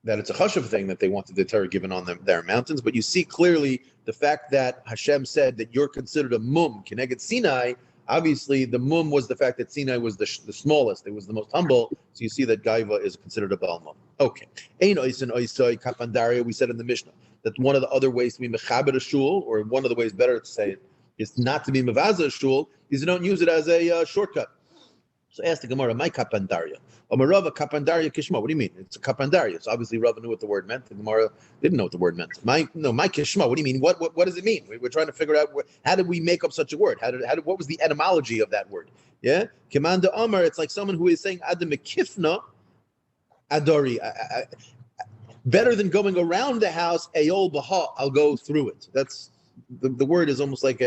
[SPEAKER 2] that it's a chashuv thing that they wanted the Torah given on their mountains, but you see clearly the fact that Hashem said that you're considered a mum, Keneged Sinai. Obviously, the mum was the fact that Sinai was the smallest, it was the most humble, so you see that Gaiva is considered a Baal mum. Okay. Ein oisin oisoi kapandaria, we said in the Mishnah, that one of the other ways to be mechaber a shul, or one of the ways better to say it, is not to be mevaza a shul, is you don't use it as a shortcut. So ask the Gemara, my kapandaria. Omarava kapandaria kishma. What do you mean? It's a kapandaria. So obviously Rava knew what the word meant. The Gemara didn't know what the word meant. My kishma. What do you mean? What does it mean? We're trying to figure out how did we make up such a word? What was the etymology of that word? Yeah, Kimanda Amar. It's like someone who is saying Adam Mekifna Adori. Better than going around the house. Ayol Baha. I'll go through it. That's the word is almost like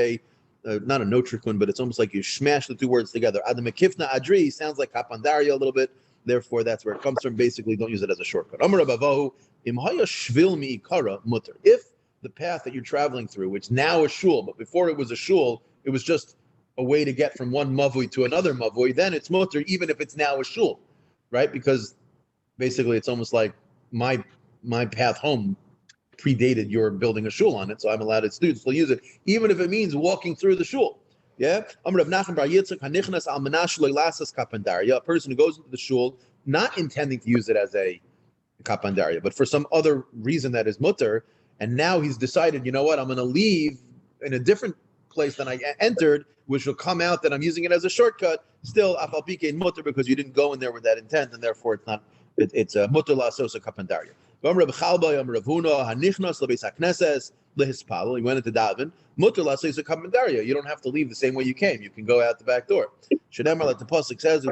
[SPEAKER 2] not a notricon, but it's almost like you smash the two words together. Adam Mekifna Adri sounds like kapandaria a little bit. Therefore, that's where it comes from. Basically, don't use it as a shortcut. Amar Rabavahu, imhaya shvil miikara mutter. If the path that you're traveling through, which now is shul, but before it was a shul, it was just a way to get from one mavui to another mavui, then it's mutter, even if it's now a shul, right? Because basically, it's almost like my path home predated your building a shul on it, so I'm allowed to still use it, even if it means walking through the shul. Yeah, a person who goes into the shul not intending to use it as a kapandaria, but for some other reason that is mutter, and now he's decided, you know what, I'm going to leave in a different place than I entered, which will come out that I'm using it as a shortcut. Still, afal pikein mutter because you didn't go in there with that intent, and therefore it's not. It's a mutter la sosa kapandaria. He went into daven. You don't have to leave the same way you came. You can go out the back door. Like the pasuk says,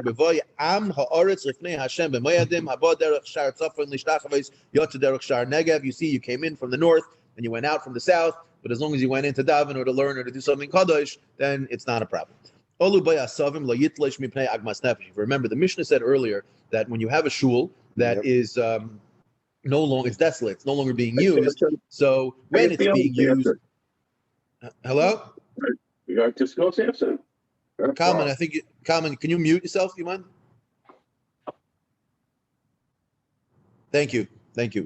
[SPEAKER 2] you see, you came in from the north and you went out from the south. But as long as you went into daven or to learn or to do something kadosh, then it's not a problem. Remember, the Mishnah said earlier that when you have a shul that is no longer, it's desolate, it's no longer being used. So when it's being used, hello?
[SPEAKER 5] You got to go, Samson?
[SPEAKER 2] Carmen, Carmen, can you mute yourself? Do you mind? Thank you.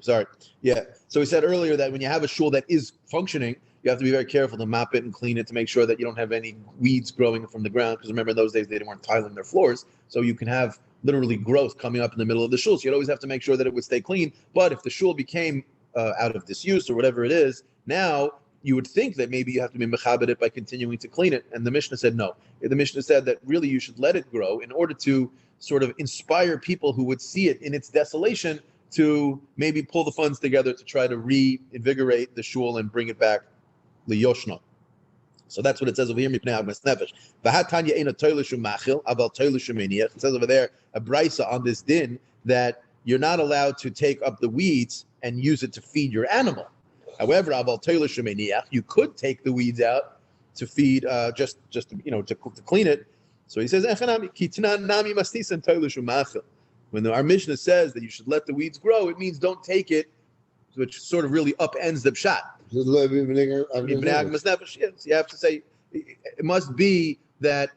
[SPEAKER 2] Sorry. Yeah. So we said earlier that when you have a shul that is functioning, you have to be very careful to mop it and clean it to make sure that you don't have any weeds growing from the ground. Because remember, in those days, they weren't tiling their floors. So you can have literally growth coming up in the middle of the shul. So you'd always have to make sure that it would stay clean. But if the shul became out of disuse or whatever it is, now you would think that maybe you have to be mechabed it by continuing to clean it. And the Mishnah said no. The Mishnah said that really you should let it grow in order to sort of inspire people who would see it in its desolation to maybe pull the funds together to try to reinvigorate the shul and bring it back liyoshna. So that's what it says over here. It says over there a brisa on this din that you're not allowed to take up the weeds and use it to feed your animal. However, you could take the weeds out to feed, just to clean it. So he says, when our Mishnah says that you should let the weeds grow, it means don't take it, which sort of really upends the pshat. Yes, you have to say, it must be that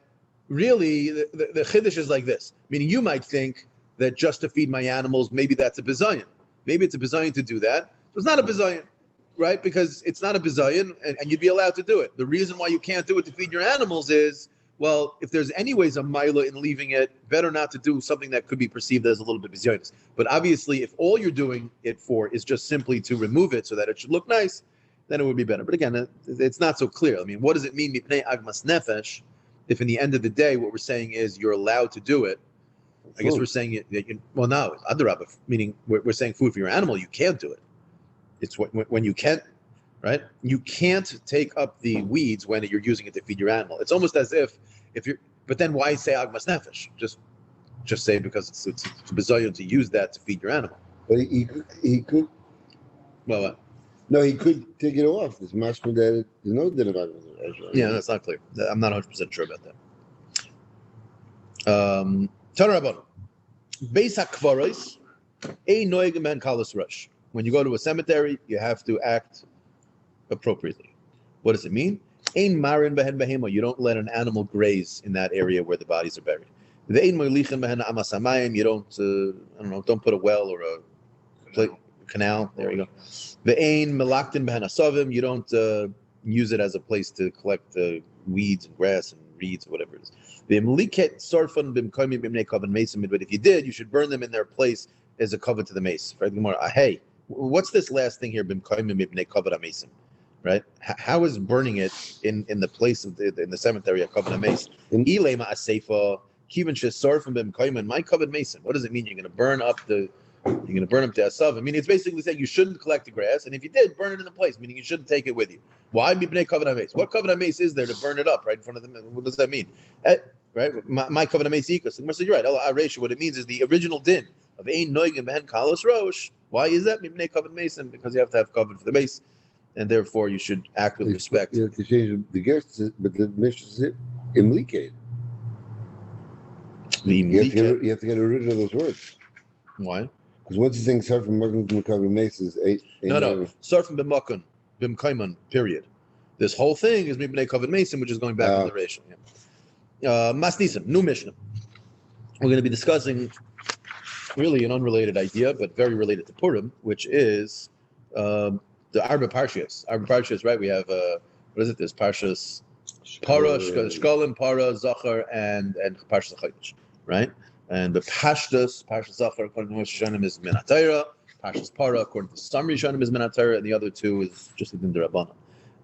[SPEAKER 2] really the chiddush is like this. Meaning you might think that just to feed my animals, maybe that's a bizayon. Maybe it's a bizayon to do that. So it's not a bizayon, right? Because it's not a bizayon, and you'd be allowed to do it. The reason why you can't do it to feed your animals is, well, if there's anyways a mila in leaving it, better not to do something that could be perceived as a little bit bizyonis. But obviously, if all you're doing it for is just simply to remove it so that it should look nice, then it would be better. But again, it's not so clear. I mean, what does it mean, mipnei agmas nefesh, if in the end of the day, what we're saying is you're allowed to do it? I guess we're saying well, no, adarabah, meaning we're saying food for your animal, you can't do it. It's when you can't, right? You can't take up the weeds when you're using it to feed your animal. It's almost as if you're, but then why say agmas nefesh? Just say because it's bizayon to use that to feed your animal.
[SPEAKER 4] But he could.
[SPEAKER 2] Well, what?
[SPEAKER 4] No, he could take it off. It's mashma that there's no din about it.
[SPEAKER 2] Yeah, that's not clear. I'm not 100% sure about that. Tanarabon, Beis hakvaros, ein noegim ben kalos rush. When you go to a cemetery, you have to act appropriately. What does it mean? Ein marin behen behema. You don't let an animal graze in that area where the bodies are buried. Ve'ein moilichin behen amas hamayim. You don't, don't put a well or a canal. There you go. Ve'ein melaktin behen asavim. You don't use it as a place to collect weeds and grass and reeds or whatever it is. But if you did, you should burn them in their place as a cover to the mace. Hey, what's this last thing here? Right? How is burning it in the place of in the cemetery a cover to mace? My covered mason. What does it mean? You're going to burn up the asav. I mean, it's basically saying you shouldn't collect the grass, and if you did, burn it in the place. Meaning you shouldn't take it with you. Why mibnei covered mace? What covered mace is there to burn it up right in front of them? What does that mean? Right? My covered mace equals. And you're right. What it means is the original din of ein noigim behen kalos rosh. Why is that mibnei covered mason? Because you have to have covered for the mace, and therefore you should act with respect.
[SPEAKER 4] You have to change the guest, but the mission is imlicate. You have to get rid of those words.
[SPEAKER 2] Why?
[SPEAKER 4] Because once you think start from Makan to Makabim Maces,
[SPEAKER 2] no. Start from B'Makan, B'Mkaiman, period. This whole thing is Mibnei Kavod Mason, which is going back to the Reish. Masnisim, new Mishnah. We're going to be discussing really an unrelated idea, but very related to Purim, which is the Arba Parshias. Arba Parshias, right? We have, what is it? There's Parshas Para, Shkolim, Para, Zachar, and Parshas Chodesh, right? And the Parshas Zachar, according to Moshe Hashanah, is Minatayra. Parshas Para, according to some Rishonim, is Minatayra, and the other two is just within the Rabbanan.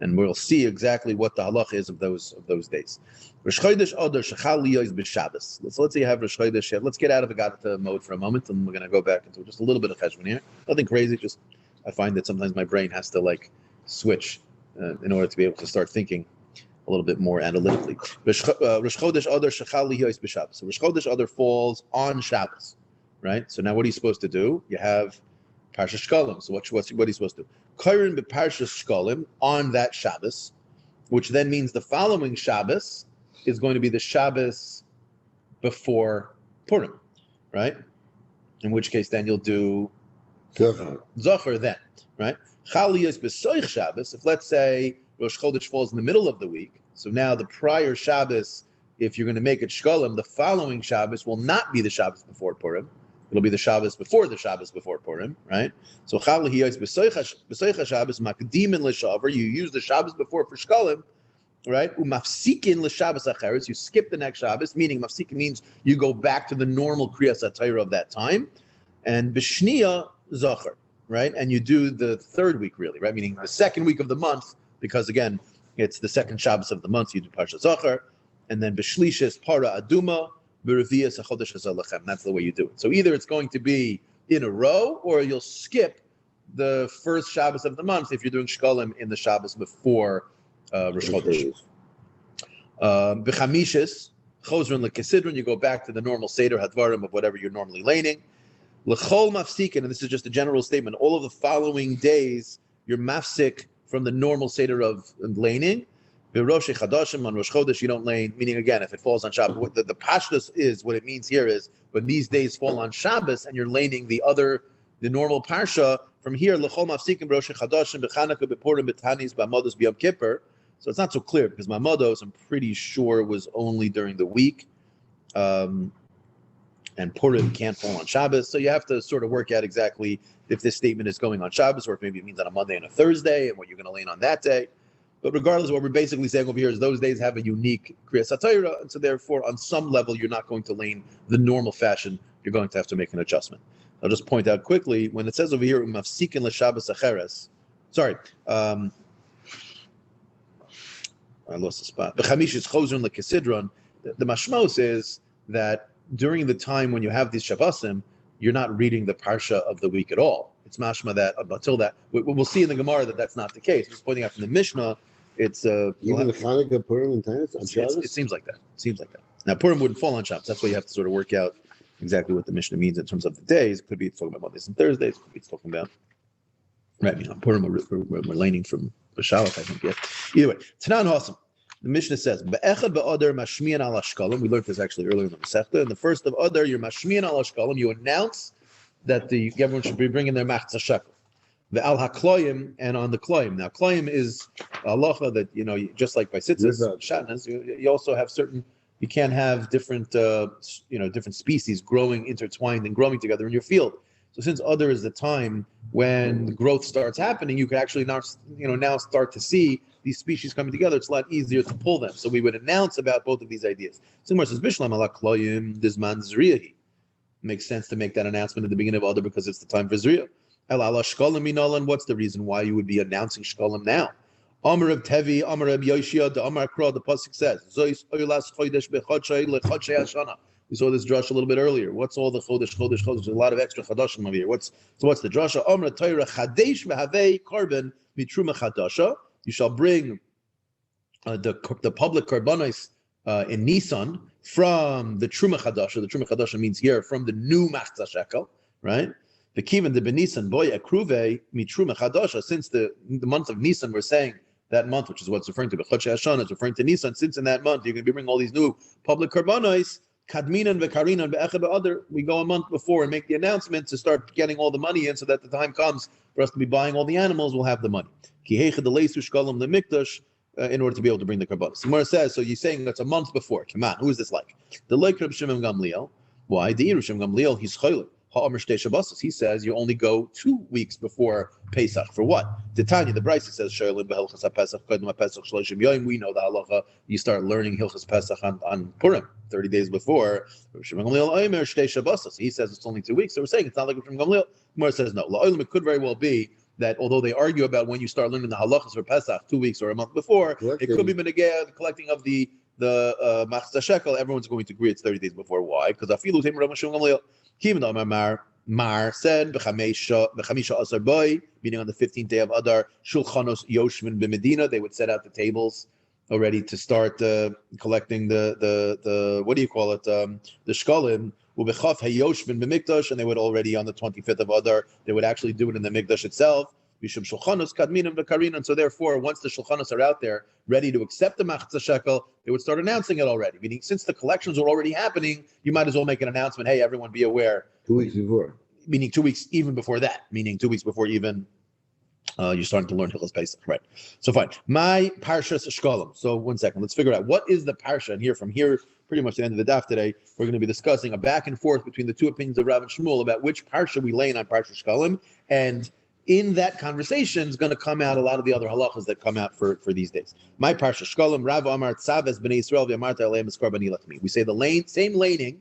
[SPEAKER 2] And we'll see exactly what the halacha is of those days. Rosh Chodesh Adar shechal liyos b'Shabbos. So let's say you have Rosh Chodesh. Let's get out of Agadata mode for a moment, and we're going to go back into just a little bit of cheshbon here. Nothing crazy. Just I find that sometimes my brain has to like switch in order to be able to start thinking a little bit more analytically. Rosh Chodesh Adar shechal liyos b'Shabbos. So Rosh Chodesh Adar falls on Shabbos, right? So now what are you supposed to do? You have Parsha Shkalim. So what are you supposed to do? Kairin b'Parsha Shkalim on that Shabbos, which then means the following Shabbos is going to be the Shabbos before Purim, right? In which case then you'll do Zohar then, right? Chaliyos b'Soich Shabbos, if let's say Rosh Chodesh falls in the middle of the week, so now the prior Shabbos, if you're going to make it Shkalim, the following Shabbos will not be the Shabbos before Purim. It'll be the Shabbos before Purim, right? So Chal Hiyos B'Soicha Shabbos Makdimin L'Shavar. You use the Shabbos before for Shkalim, right? Umafsikin L'Shabbos Acheres. You skip the next Shabbos, meaning Mafsikin means you go back to the normal Kriyas HaTorah of that time, and B'Shniya Zachar, right? And you do the third week really, right? Meaning the second week of the month, because again, it's the second Shabbos of the month. So you do Parsha Zachar, and then B'Shlishis Para Aduma. That's the way you do it. So either it's going to be in a row, or you'll skip the first Shabbos of the month if you're doing Shkalim in the Shabbos before Rosh Chodesh. B'chamishis, Chosron leKesidron, you go back to the normal Seder Hadvarim of whatever you're normally laning. L'chol mafsikin, and this is just a general statement, all of the following days, you're mafsik from the normal Seder of laning. Rosh Chadashim on Rosh Chodesh you don't lane, meaning again if it falls on Shabbos. What the pashtus is, what it means here is when these days fall on Shabbos and you're laning the normal parsha from here. L'chol mafsikim Rosh Chadashim b'Chanukah b'Purim b'Tanis b'Amados b'Yom Kippur. So it's not so clear because Mamados I'm pretty sure was only during the week, and Purim can't fall on Shabbos. So you have to sort of work out exactly if this statement is going on Shabbos or if maybe it means on a Monday and a Thursday and what you're going to lane on that day. But regardless, what we're basically saying over here is those days have a unique Kriyas HaTorah, and so therefore, on some level, you're not going to lane the normal fashion. You're going to have to make an adjustment. I'll just point out quickly, when it says over here, Mafsikin l'Shabbos Acheres, sorry, I lost the spot. B'Chamishis Chosron leKesidron, the mashmos is that during the time when you have these Shabbosim, you're not reading the Parsha of the week at all. It's mashma that until that, we'll see in the Gemara that that's not the case. Just pointing out from the Mishnah, it's
[SPEAKER 4] even the Chanukah, Purim, and Tanis on Shabbos.
[SPEAKER 2] It seems like that. Now Purim wouldn't fall on Shabbos. That's why you have to sort of work out exactly what the Mishnah means in terms of the days. It could be it's talking about Mondays and Thursdays. Could be it's talking about right. Purim we're laning from Bashalach, I think. Yeah. Either way, Tanan Hasam. The Mishnah says, "Be'echad be'adar mashmiyan al ashkalim." We learned this actually earlier in the Masechta. In the first of Adar, you're mashmiyan al ashkalim. You announce that everyone should be bringing their machzah shekel. The al hakloyim and on the kloyim. Now kloyim is halacha that just like by tzitzis, shatnas, you also have certain. You can't have different different species growing intertwined and growing together in your field. So since Adar is the time when the growth starts happening, you can actually now start to see these species coming together. It's a lot easier to pull them. So we would announce about both of these ideas. Similar says Bishlam ala kloyim dizman zriyahi. Makes sense to make that announcement at the beginning of Adar because it's the time for Zriya. And what's the reason why you would be announcing Shkalim now? Amar of Tevi, Amar of Yoshia, the Amar Kra, the Pasuk says, we saw this drush a little bit earlier. What's all the chodesh? There's a lot of extra chadashim over here. What's the drush? Amar Torah Chadesh Mehavei Karban Mitruma Chadasha. You shall bring the public karbanos in Nisan from the Truma Chadasha. The Truma Chadasha means here from the new Machzah Shekel, right? The Kivan the Benisan boy Akruve Mitruma Chadasha. Since the month of Nisan, we're saying that month, which is what's referring to B'Chodshei Hashanah, it's referring to Nisan. Since in that month you're going to be bringing all these new public karbanos, Kadminan v'Karinan v'Echad v'Adar. We go a month before and make the announcement to start getting all the money in, so that the time comes for us to be buying all the animals, we'll have the money. Ki heichad leisu shkalim leMikdash. In order to be able to bring the karbanos. Gemara says, so you're saying that's a month before. Come on, who is this like? The like Reb Shimon Gamliel. Why? The Reb Shimon Gamliel, he's chaylik. Ha'amr shtei Shabbosos. He says you only go 2 weeks before Pesach. For what? Titania, the Brisa says, Shaylim b'Hilchas HaPesach, Kodem HaPesach Shloshim Yoim. We know the halacha. You start learning Hilchas Pesach on Purim, 30 days before. Reb Shimon Gamliel, Omer shtei Shabbosos. He says it's only 2 weeks. So we're saying it's not like Reb Shimon Gamliel. Gemara says no. La'olim, it could very well be that although they argue about when you start learning the halachas for Pesach 2 weeks or a month before, it could be benegea, the collecting of the machzah shekel. Everyone's going to agree it's 30 days before. Why? Because afilu teim Rav Shimon Gamliel. Kivin Amar Mar said b'chamisha asar boy, meaning on the 15th day of Adar, shulchanos yoshvin b'medina. They would set out the tables already to start collecting the what do you call it, the shkalim. Ubechaf hayoshvin b'mikdash, and they would already on the 25th of Adar, they would actually do it in the mikdash itself. Mishum shulchanos kadminim v'karinan. So therefore, once the shulchanos are out there, ready to accept the machzah shekel, they would start announcing it already. Meaning, since the collections are already happening, you might as well make an announcement. Hey, everyone, be aware.
[SPEAKER 4] 2 weeks before.
[SPEAKER 2] Meaning 2 weeks even before that. Meaning 2 weeks before even you're starting to learn Hilchos Pesach, right? So fine. My parshas shkalim. So 1 second, let's figure out what is the parsha. And here, from here, pretty much the end of the daf today, we're going to be discussing a back and forth between the two opinions of Rav and Shmuel about which parsha we lay in on parsha shkalim. And in that conversation is going to come out a lot of the other halachas that come out for these days. My parsha shkalim, Rav Amar Tzaves b'nei Yisrael v'amarta aleim eskar bani lachmi. We say the same laning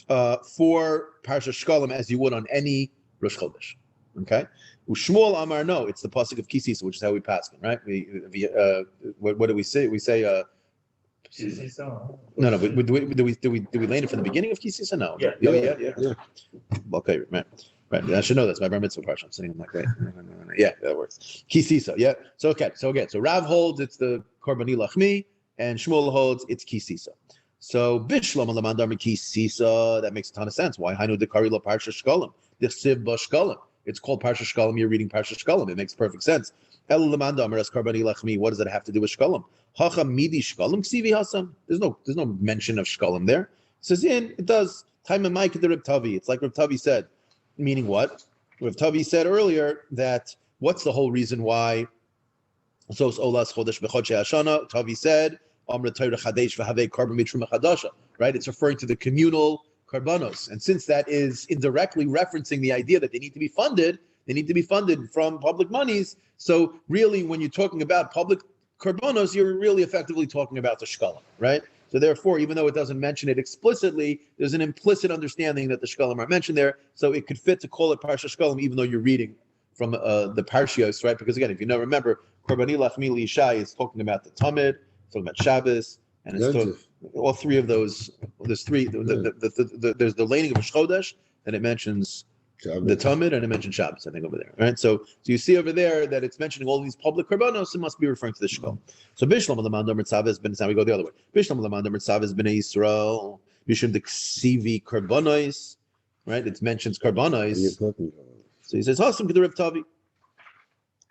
[SPEAKER 2] for parsha shkalim as you would on any Rosh Chodesh. Okay. Shmuel Amar, no, it's the pasuk of Kisisa, which is how we pass it, right? What do we say? We say
[SPEAKER 3] No.
[SPEAKER 2] no. Do we lay it from the beginning of Kisisa? No.
[SPEAKER 3] Yeah.
[SPEAKER 2] Yeah. Okay, right. I should know this. My bar mitzvah parsha. I'm sitting in that great. Yeah, that works. Kisisa. Yeah. So okay. So again, so Rav holds it's the Korbani Lachmi, and Shmuel holds it's Kisisa. So Bishlam Alamandar Kisisa. That makes a ton of sense. Why Hainu Dekari La Parsha Shkalim? The Siv Bashkalim. It's called Parsha Shkalim. You're reading Parsha Shkalim. It makes perfect sense. El Lamanda Amaras Karbani Lachmi. What does that have to do with Shkalim? Hacha Midi Shkalim Ksivi Hasam. There's no mention of Shkalim there. It says it does. Time and Mike the Reb Tavi. It's like Reb Tavi said. Meaning what? Reb Tavi said earlier that what's the whole reason why? So Olas Chodesh B'Chodshei Hashana. Tavi said Amra Torah Chadesh v'Havei Karban Mitruma Chadasha. Right? It's referring to the communal karbanos, and since that is indirectly referencing the idea that they need to be funded from public monies. So really, when you're talking about public karbanos, you're really effectively talking about the shkalim, right? So therefore, even though it doesn't mention it explicitly, there's an implicit understanding that the shkalim are mentioned there. So it could fit to call it parsha shkalim, even though you're reading from the parshios, right? Because again, if you remember, Korbani Lachmi Lishai is talking about the Talmud, talking about Shabbos, and it's talking all three of those. There's three. There's the laning of Rosh Chodesh, and it mentions the Talmud, and it mentions Shabbos, I think, over there, right? So you see over there that it's mentioning all these public karbanos. It must be referring to the Shkol. So Bishlam Lamandar Mitzavah ben. Now we go the other way. Bishlam Lamandar Mitzavah ben Yisrael. Bishlam the Ksivi karbanos, right? It mentions karbanos. So he says, "Hasam k'derib Tavi."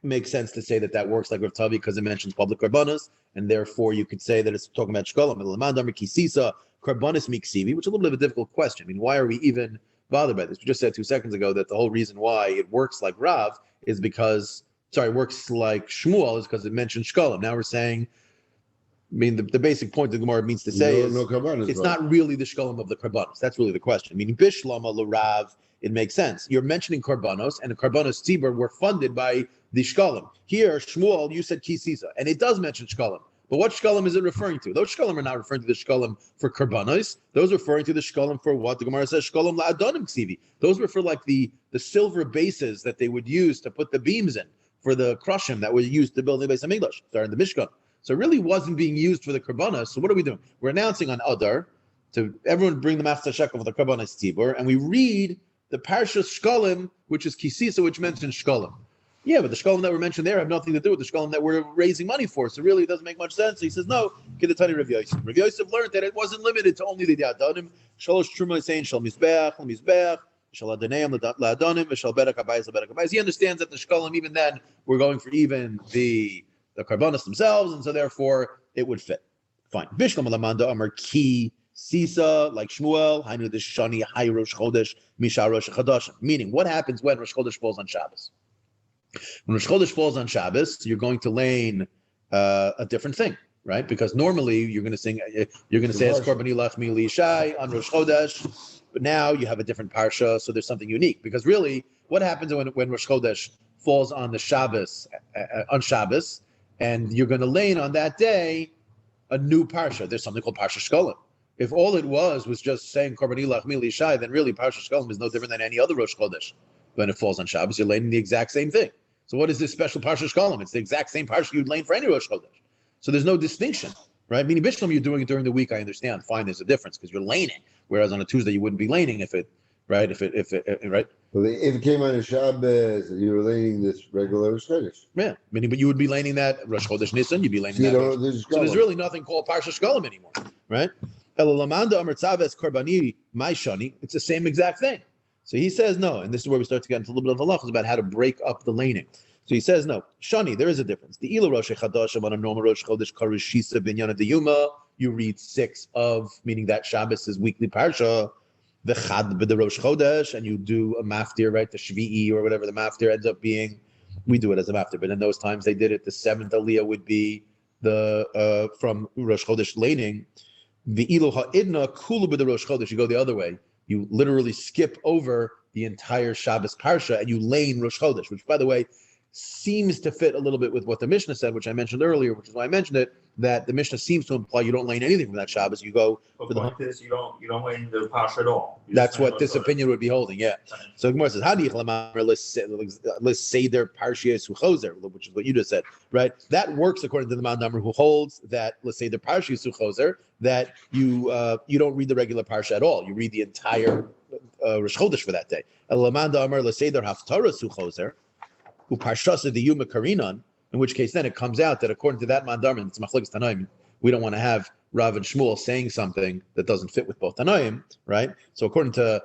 [SPEAKER 2] Makes sense to say that works like Rav Tavi because it mentions public karbanos, and therefore you could say that it's talking about shkolam. Lamandar Kisisa karbanos miksivi, which is a little bit of a difficult question. I mean, why are we even bothered by this? We just said 2 seconds ago that the whole reason why it works like Rav is because, works like Shmuel is because it mentions shkolam. Now we're saying, I mean, the basic point the Gemara means to say is it's not really the shkolam of the karbanos. That's really the question. Meaning bishlama l'Rav, it makes sense. You're mentioning karbanos, and the karbanos tzibur were funded by the shkalim. Here, Shmuel, you said kisisa, and it does mention shkalim. But what shkalim is it referring to? Those shkalim are not referring to the shkalim for karbanos. Those are referring to the shkalim for what the Gemara says shkalim la'adonim ksivi. Those were for like the silver bases that they would use to put the beams in for the krushim that were used to build the Beis Hamikdash, starting the Mishkan. So it really wasn't being used for the karbanos. So what are we doing? We're announcing on Adar to everyone bring the machzah shekel for the karbanos tzibur, and we read the parsha shkalim, which is kisisa, which mentions shkalim. Yeah, but the shkalim that were mentioned there have nothing to do with the shkalim that we're raising money for. So really, it doesn't make much sense. So he says, no, get the Tani Rav Yosef. Rav Yosef learned that it wasn't limited to only the Adanim. Shalosh Truma is saying, Shal Mizbech, Shal Adoneim, La'adonim, Shal Berek Habayis, Berek Habayis. He understands that the shkalim, even then, we're going for even the karbanos themselves, and so therefore, it would fit. Fine. Bishlam Alamanda Amar Ki Sisa, like Shmuel, Hainu the Shani, Hay Rosh Chodesh, Misha Rosh Chodesh. Meaning, what happens when Rosh Chodesh falls on Shabbos? When Rosh Chodesh falls on Shabbos, you're going to lane a different thing, right? Because normally you're going to say it's Korbani Lachmi Lishai on Rosh Chodesh, but now you have a different parsha, so there's something unique. Because really, what happens when Rosh Chodesh falls on the Shabbos and you're going to lane on that day a new parsha? There's something called Parsha Shkolim. If all it was just saying Korbani Lachmi Lishai, then really Parsha Shkolim is no different than any other Rosh Chodesh. When it falls on Shabbos, you're laying the exact same thing. So what is this special Parsha Shkolim? It's the exact same Parsha you'd lane for any Rosh Chodesh. So there's no distinction, right? Meaning Bishlam, you're doing it during the week. I understand. Fine, there's a difference because you're laning. Whereas on a Tuesday, you wouldn't be laning if it, right? If it right?
[SPEAKER 4] Well, if it came on a Shabbos and you were laying this regular Chodesh.
[SPEAKER 2] Yeah. Meaning, but you would be laning that Rosh Chodesh Nisan. You'd be laning
[SPEAKER 4] See,
[SPEAKER 2] that.
[SPEAKER 4] so
[SPEAKER 2] There's really nothing called Parsha Shkolim anymore, right? It's the same exact thing. So he says no, and this is where we start to get into a little bit of halachas about how to break up the laning. So he says no. Shani, there is a difference. The Ilu Rosh Chadashim on a normal Rosh Chodesh Karush Shisa Binyana Diyuma. You read 6 of, meaning that Shabbos is weekly parsha. The Chad b'the Rosh Chodesh, and you do a maftir, right? The Shvi'i or whatever the maftir ends up being. We do it as a maftir, but in those times they did it. The 7th aliyah would be the from Rosh Chodesh laning. The Ilu Ha'idna Kulu b'the Rosh Chodesh. You go the other way. You literally skip over the entire Shabbos parsha and you lane Rosh Chodesh, which, by the way, seems to fit a little bit with what the Mishnah said, which I mentioned earlier, which is why I mentioned it, that the Mishnah seems to imply you don't lane anything from that Shabbos. You go
[SPEAKER 3] But
[SPEAKER 2] for the
[SPEAKER 3] point is, you don't lane the Parsha at all. You
[SPEAKER 2] That's
[SPEAKER 3] just
[SPEAKER 2] what
[SPEAKER 3] lane
[SPEAKER 2] this
[SPEAKER 3] Rosh
[SPEAKER 2] opinion would be holding, yeah. So Gemara says, "How do you let's say their parshiyas huchozer," which is what you just said, right? That works according to the Mandamar, who holds that let's say the parshiyas huchozer, that you don't read the regular parsha at all. You read the entire Rosh Chodesh for that day. Elamandamar let's say their haftarah huchozer, who parshasa the yuma karinan. In which case, then it comes out that according to that Mandamar, it's machlekes tanaim. We don't want to have Rav and Shmuel saying something that doesn't fit with both Tanaim, right? So according to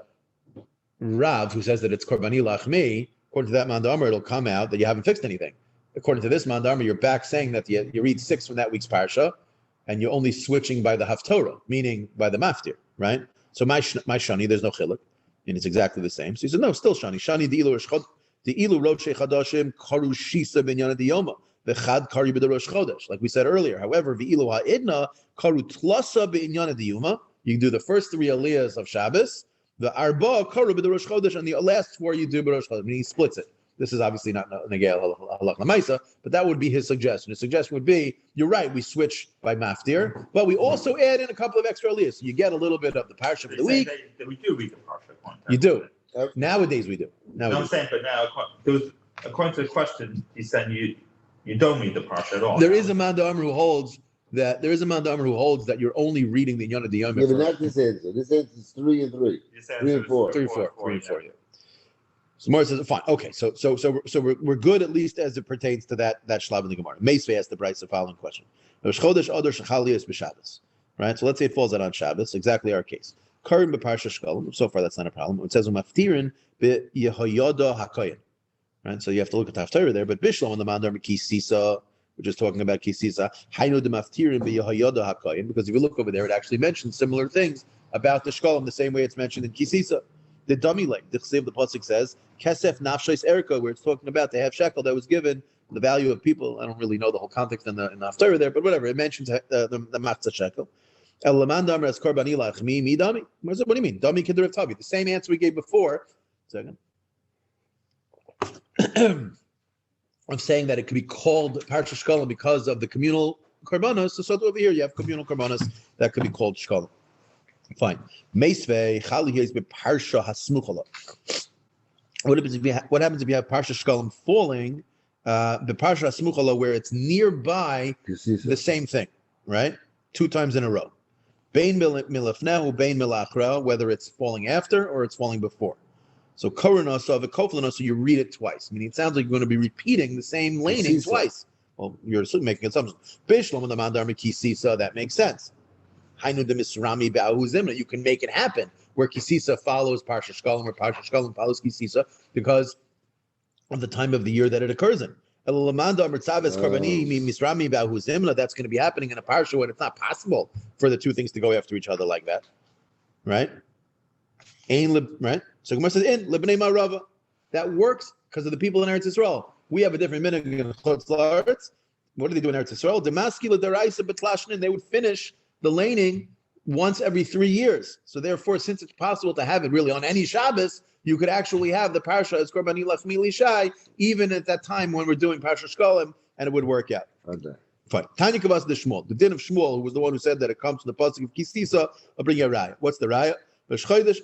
[SPEAKER 2] Rav, who says that it's Korbani Lachmi, according to that Mandamar, it'll come out that you haven't fixed anything. According to this Mandamar, you're back saying that you read 6 from that week's parsha, and you're only switching by the Haftorah, meaning by the Maftir, right? So my Shani, there's no chiluk, and it's exactly the same. So he said, no, still Shani. Shani the Ilu Roche Chadashim Karu Shisa Binyana Diyoma. The Chad Kari b'the Rosh Chodesh, like we said earlier. However, V'ilu ha'idna Karu Tlasa b'inyana diyuma. You do the first 3 aliyahs of Shabbos. The Arba Karu b'the Rosh Chodesh, and the last 4 you do b'Rosh Chodesh. I mean, he splits it. This is obviously not Negei Halach Lamaisa, but that would be his suggestion. His suggestion would be, you're right, we switch by Maftir, but we also add in a couple of extra aliyahs. So you get a little bit of the parsha for the week.
[SPEAKER 3] We do read the Parsha at one time.
[SPEAKER 2] You do. Nowadays we do.
[SPEAKER 3] No, I'm saying, but now, according to the question, he's saying you don't read the Parsha at all.
[SPEAKER 2] There is a Mandamar who holds that you're only reading the Yonah Diyom.
[SPEAKER 4] Yeah, but not this answer. This answer is 3 and 3. 3 and 4.
[SPEAKER 2] 3 and 4. Yeah. So Gemara says, fine, okay. So we're good at least as it pertains to that shlav in the Gemara. Meisvei asked the Bryce the following question: Rosh Chodesh Adar Shechaliyos b'Shabbos. Right. So let's say it falls out on Shabbos. Exactly our case. Karim b'Parsha Shkolim. So far, that's not a problem. It says Umaftirin b'Yehoyada Hakoyin. Right, so you have to look at the Haftarah there, but Bishlam on the Mandar Kisisa, which is talking about Kisisa, Hainu de Maftirin b'Yehoyada Hakoyin, because if you look over there, it actually mentions similar things about the Shkolim the same way it's mentioned in Kisisa. The dummy leg, the pasuk says, Kesef Nafshois Erika, where it's talking about the half shekel that was given, the value of people. I don't really know the whole context in the Haftarah there, but whatever, it mentions the matzah shekel. El Lamandam as Korbani Lachmi mi dami. What do you mean? Dami Kedurav Tavi. The same answer we gave before. Second. Of saying that it could be called Parsha Shkolim because of the communal korbanos. So over here you have communal korbanos that could be called Shkolim. Fine. Meisvei Chali here is Parsha Hasmuchala. What happens if you have Parsha Shkolim falling? The Parsha Hasmuchala where it's nearby the same thing, right? 2 times in a row. Bein milafnehu, bein milachra, whether it's falling after or it's falling before. So Koranasa, the Koflanosa, you read it twice. Meaning it sounds like you're going to be repeating the same laning twice. Well, you're making assumptions. Bishlam and the Mandar Kisisa, that makes sense. Hainu de Misrami Ba'ahuzimna, you can make it happen where Kisisa follows Parsha Shkolim or Parsha Shkolim follows Kisisa because of the time of the year that it occurs in. That's going to be happening in a Parsha when it's not possible for the 2 things to go after each other like that. Right? Right? So Gemara says, in Libnei Marava. That works because of the people in Eretz Yisrael. We have a different minhag in Chutz La'aretz. What do they do in Eretz Yisrael? Demaski l'daraisa b'tlashnin. They would finish the laning once every 3 years. So therefore, since it's possible to have it really on any Shabbos, you could actually have the Parsha as Korbani Lachmi Lishai, even at that time when we're doing Parsha Shkolim, and it would work out.
[SPEAKER 4] Okay.
[SPEAKER 2] Fine. Tanya Kavas the Shmuel. The din of Shmuel, who was the one who said that it comes from the pasuk of Kisisa, I'll bring you a raya. What's the raya? You have a brayso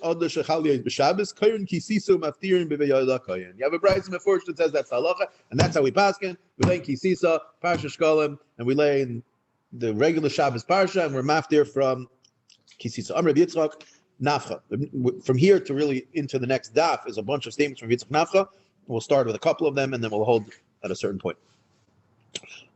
[SPEAKER 2] meforsh that says that's halacha, and that's how we paskin. We lay in kisisa, parsha shkolim, and we lay in the regular Shabbos parsha, and we're maftir from kisisa. Amr Yismach nafcha. From here to really into the next daf is a bunch of statements from Yismach nafcha. We'll start with a couple of them, and then we'll hold at a certain point.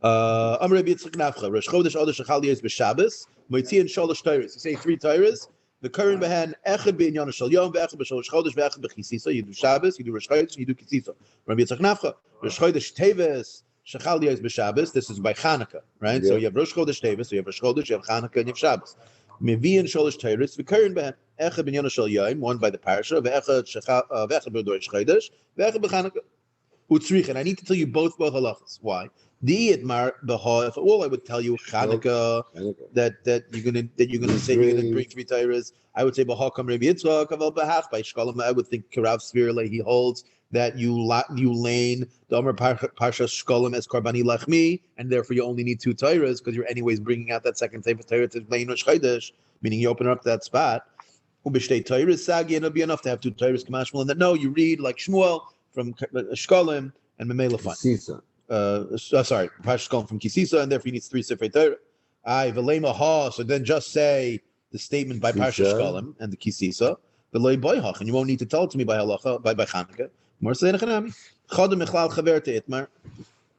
[SPEAKER 2] Amr Yismach nafcha. Rosh Chodesh Odesh Shachal Yez b'Shabbos. Moitzian shalosh tayres. You say 3 tayres. The current behan echad b'inyan shel yom, ve'echad b'shalosh chodesh, ve'echad b'chisisa. You do Shabbos, you do Rosh Chodesh, you do Kisisa. Rabbi Yitzchak Nafcha. Rosh Chodesh Teves shachal yez b'Shabbos. This is by Chanukah, right? So you have Rosh Chodesh Teves, so you have Rosh Chodesh, you have Chanukah, and you have Shabbos. Mevi'in shalosh tayres. The current behan echad b'inyan shel yom, one by the parsha, ve'echad b'Rosh Chodesh, ve'echad b'Chanukah. Utzrich, and I need to tell you both halachas. Why? If all I would tell you Chanukah that you're gonna say you're gonna bring 3 tayras, I would say Bahakam Rabbi Yitzchak Aval Bahach by Shkalim. I would think Karav Svirle he holds that you lane the Amar Parsha Shkalim as Karbani Lachmi, and therefore you only need 2 tayras because you're anyways bringing out that second type of tayra to lane Rosh Chodesh, meaning you open up that spot. Ubishtei tayras Sagi, and it'll be enough to have 2 tayras Kamashmal, and that no, you read like Shmuel from Shkalim and Memela Fine. Sorry, Parsha Shkalim from Kisisa, and therefore he needs 3 Sifrei Torah. Velema Ha, so then just say the statement by Parsha Shkalim and the Kisisa, Velei Boyhach, and you won't need to tell it to me by Halacha, by Chanukah.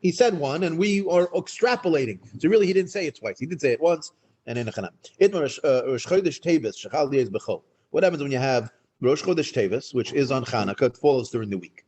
[SPEAKER 2] He said one, and we are extrapolating. So really, he didn't say it twice. He did say it once, and in a Chanam. Rosh Chodesh Teves, Shachal Diez Bechol. What happens when you have Rosh Chodesh Teves, which is on Chanukah, it follows during the week.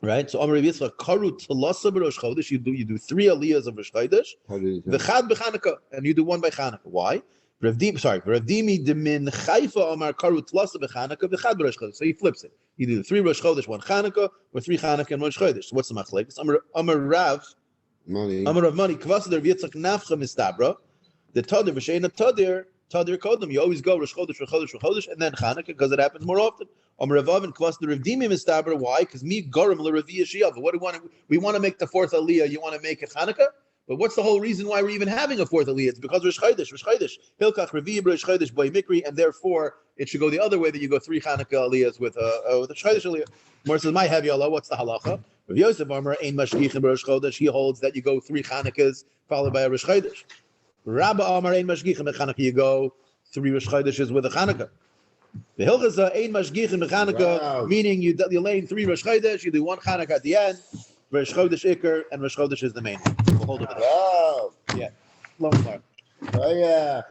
[SPEAKER 2] Right, so Amar Yitzchak Karu Talasa b'Rosh Chodesh. You do 3 aliyahs of Rosh Chodesh, v'chad b'Chanukah, and you do 1 by Chanukah. Why? Rav Dimi demin Chaifa Amar Karu Talasa b'Chanukah v'chad b'Rosh Chodesh. So he flips it. You do 3 Rosh Chodesh, 1 Chanukah, or 3 Chanukah and 1 Rosh Chodesh. So what's the machlekes? Amar Rav Money Kvasa Rav Yitzchak Nafcha Mistabra. The Tadir v'Sheina Tadir Kodem. You always go Rosh Chodesh, and then Chanukah because it happens more often. Why? Because me garam l'Ravi Yishiyav. What do we want to make the 4th aliyah? You want to make it Chanukah? But what's the whole reason why we're even having a 4th aliyah? It's because Rosh Chodesh, Hilkach Ravi Rosh Chodesh Boy Mikri, and therefore it should go the other way, that you go 3 Chanukah aliyahs with a Rosh Chodesh aliyah. More says, my heavy Allah, what's the halacha? Rav Yosef Amar Ein Mashgichin Rosh Chodesh. He holds that you go 3 Chanukahs followed by a Rosh Chodesh. Rabba Amar Ein Mashgichin Chanukah. You go 3 Rosh Chodeshes with a Chanukah. The Hilchasa Ein Mashgichin Chanukah, meaning you lay in 3 Rosh Chodesh, you do 1 Chanukah at the end, Rosh Chodesh Iker, and Rosh Chodesh is the main one. We'll hold it with that.
[SPEAKER 4] Wow.
[SPEAKER 2] Yeah. Long time.
[SPEAKER 4] Oh yeah.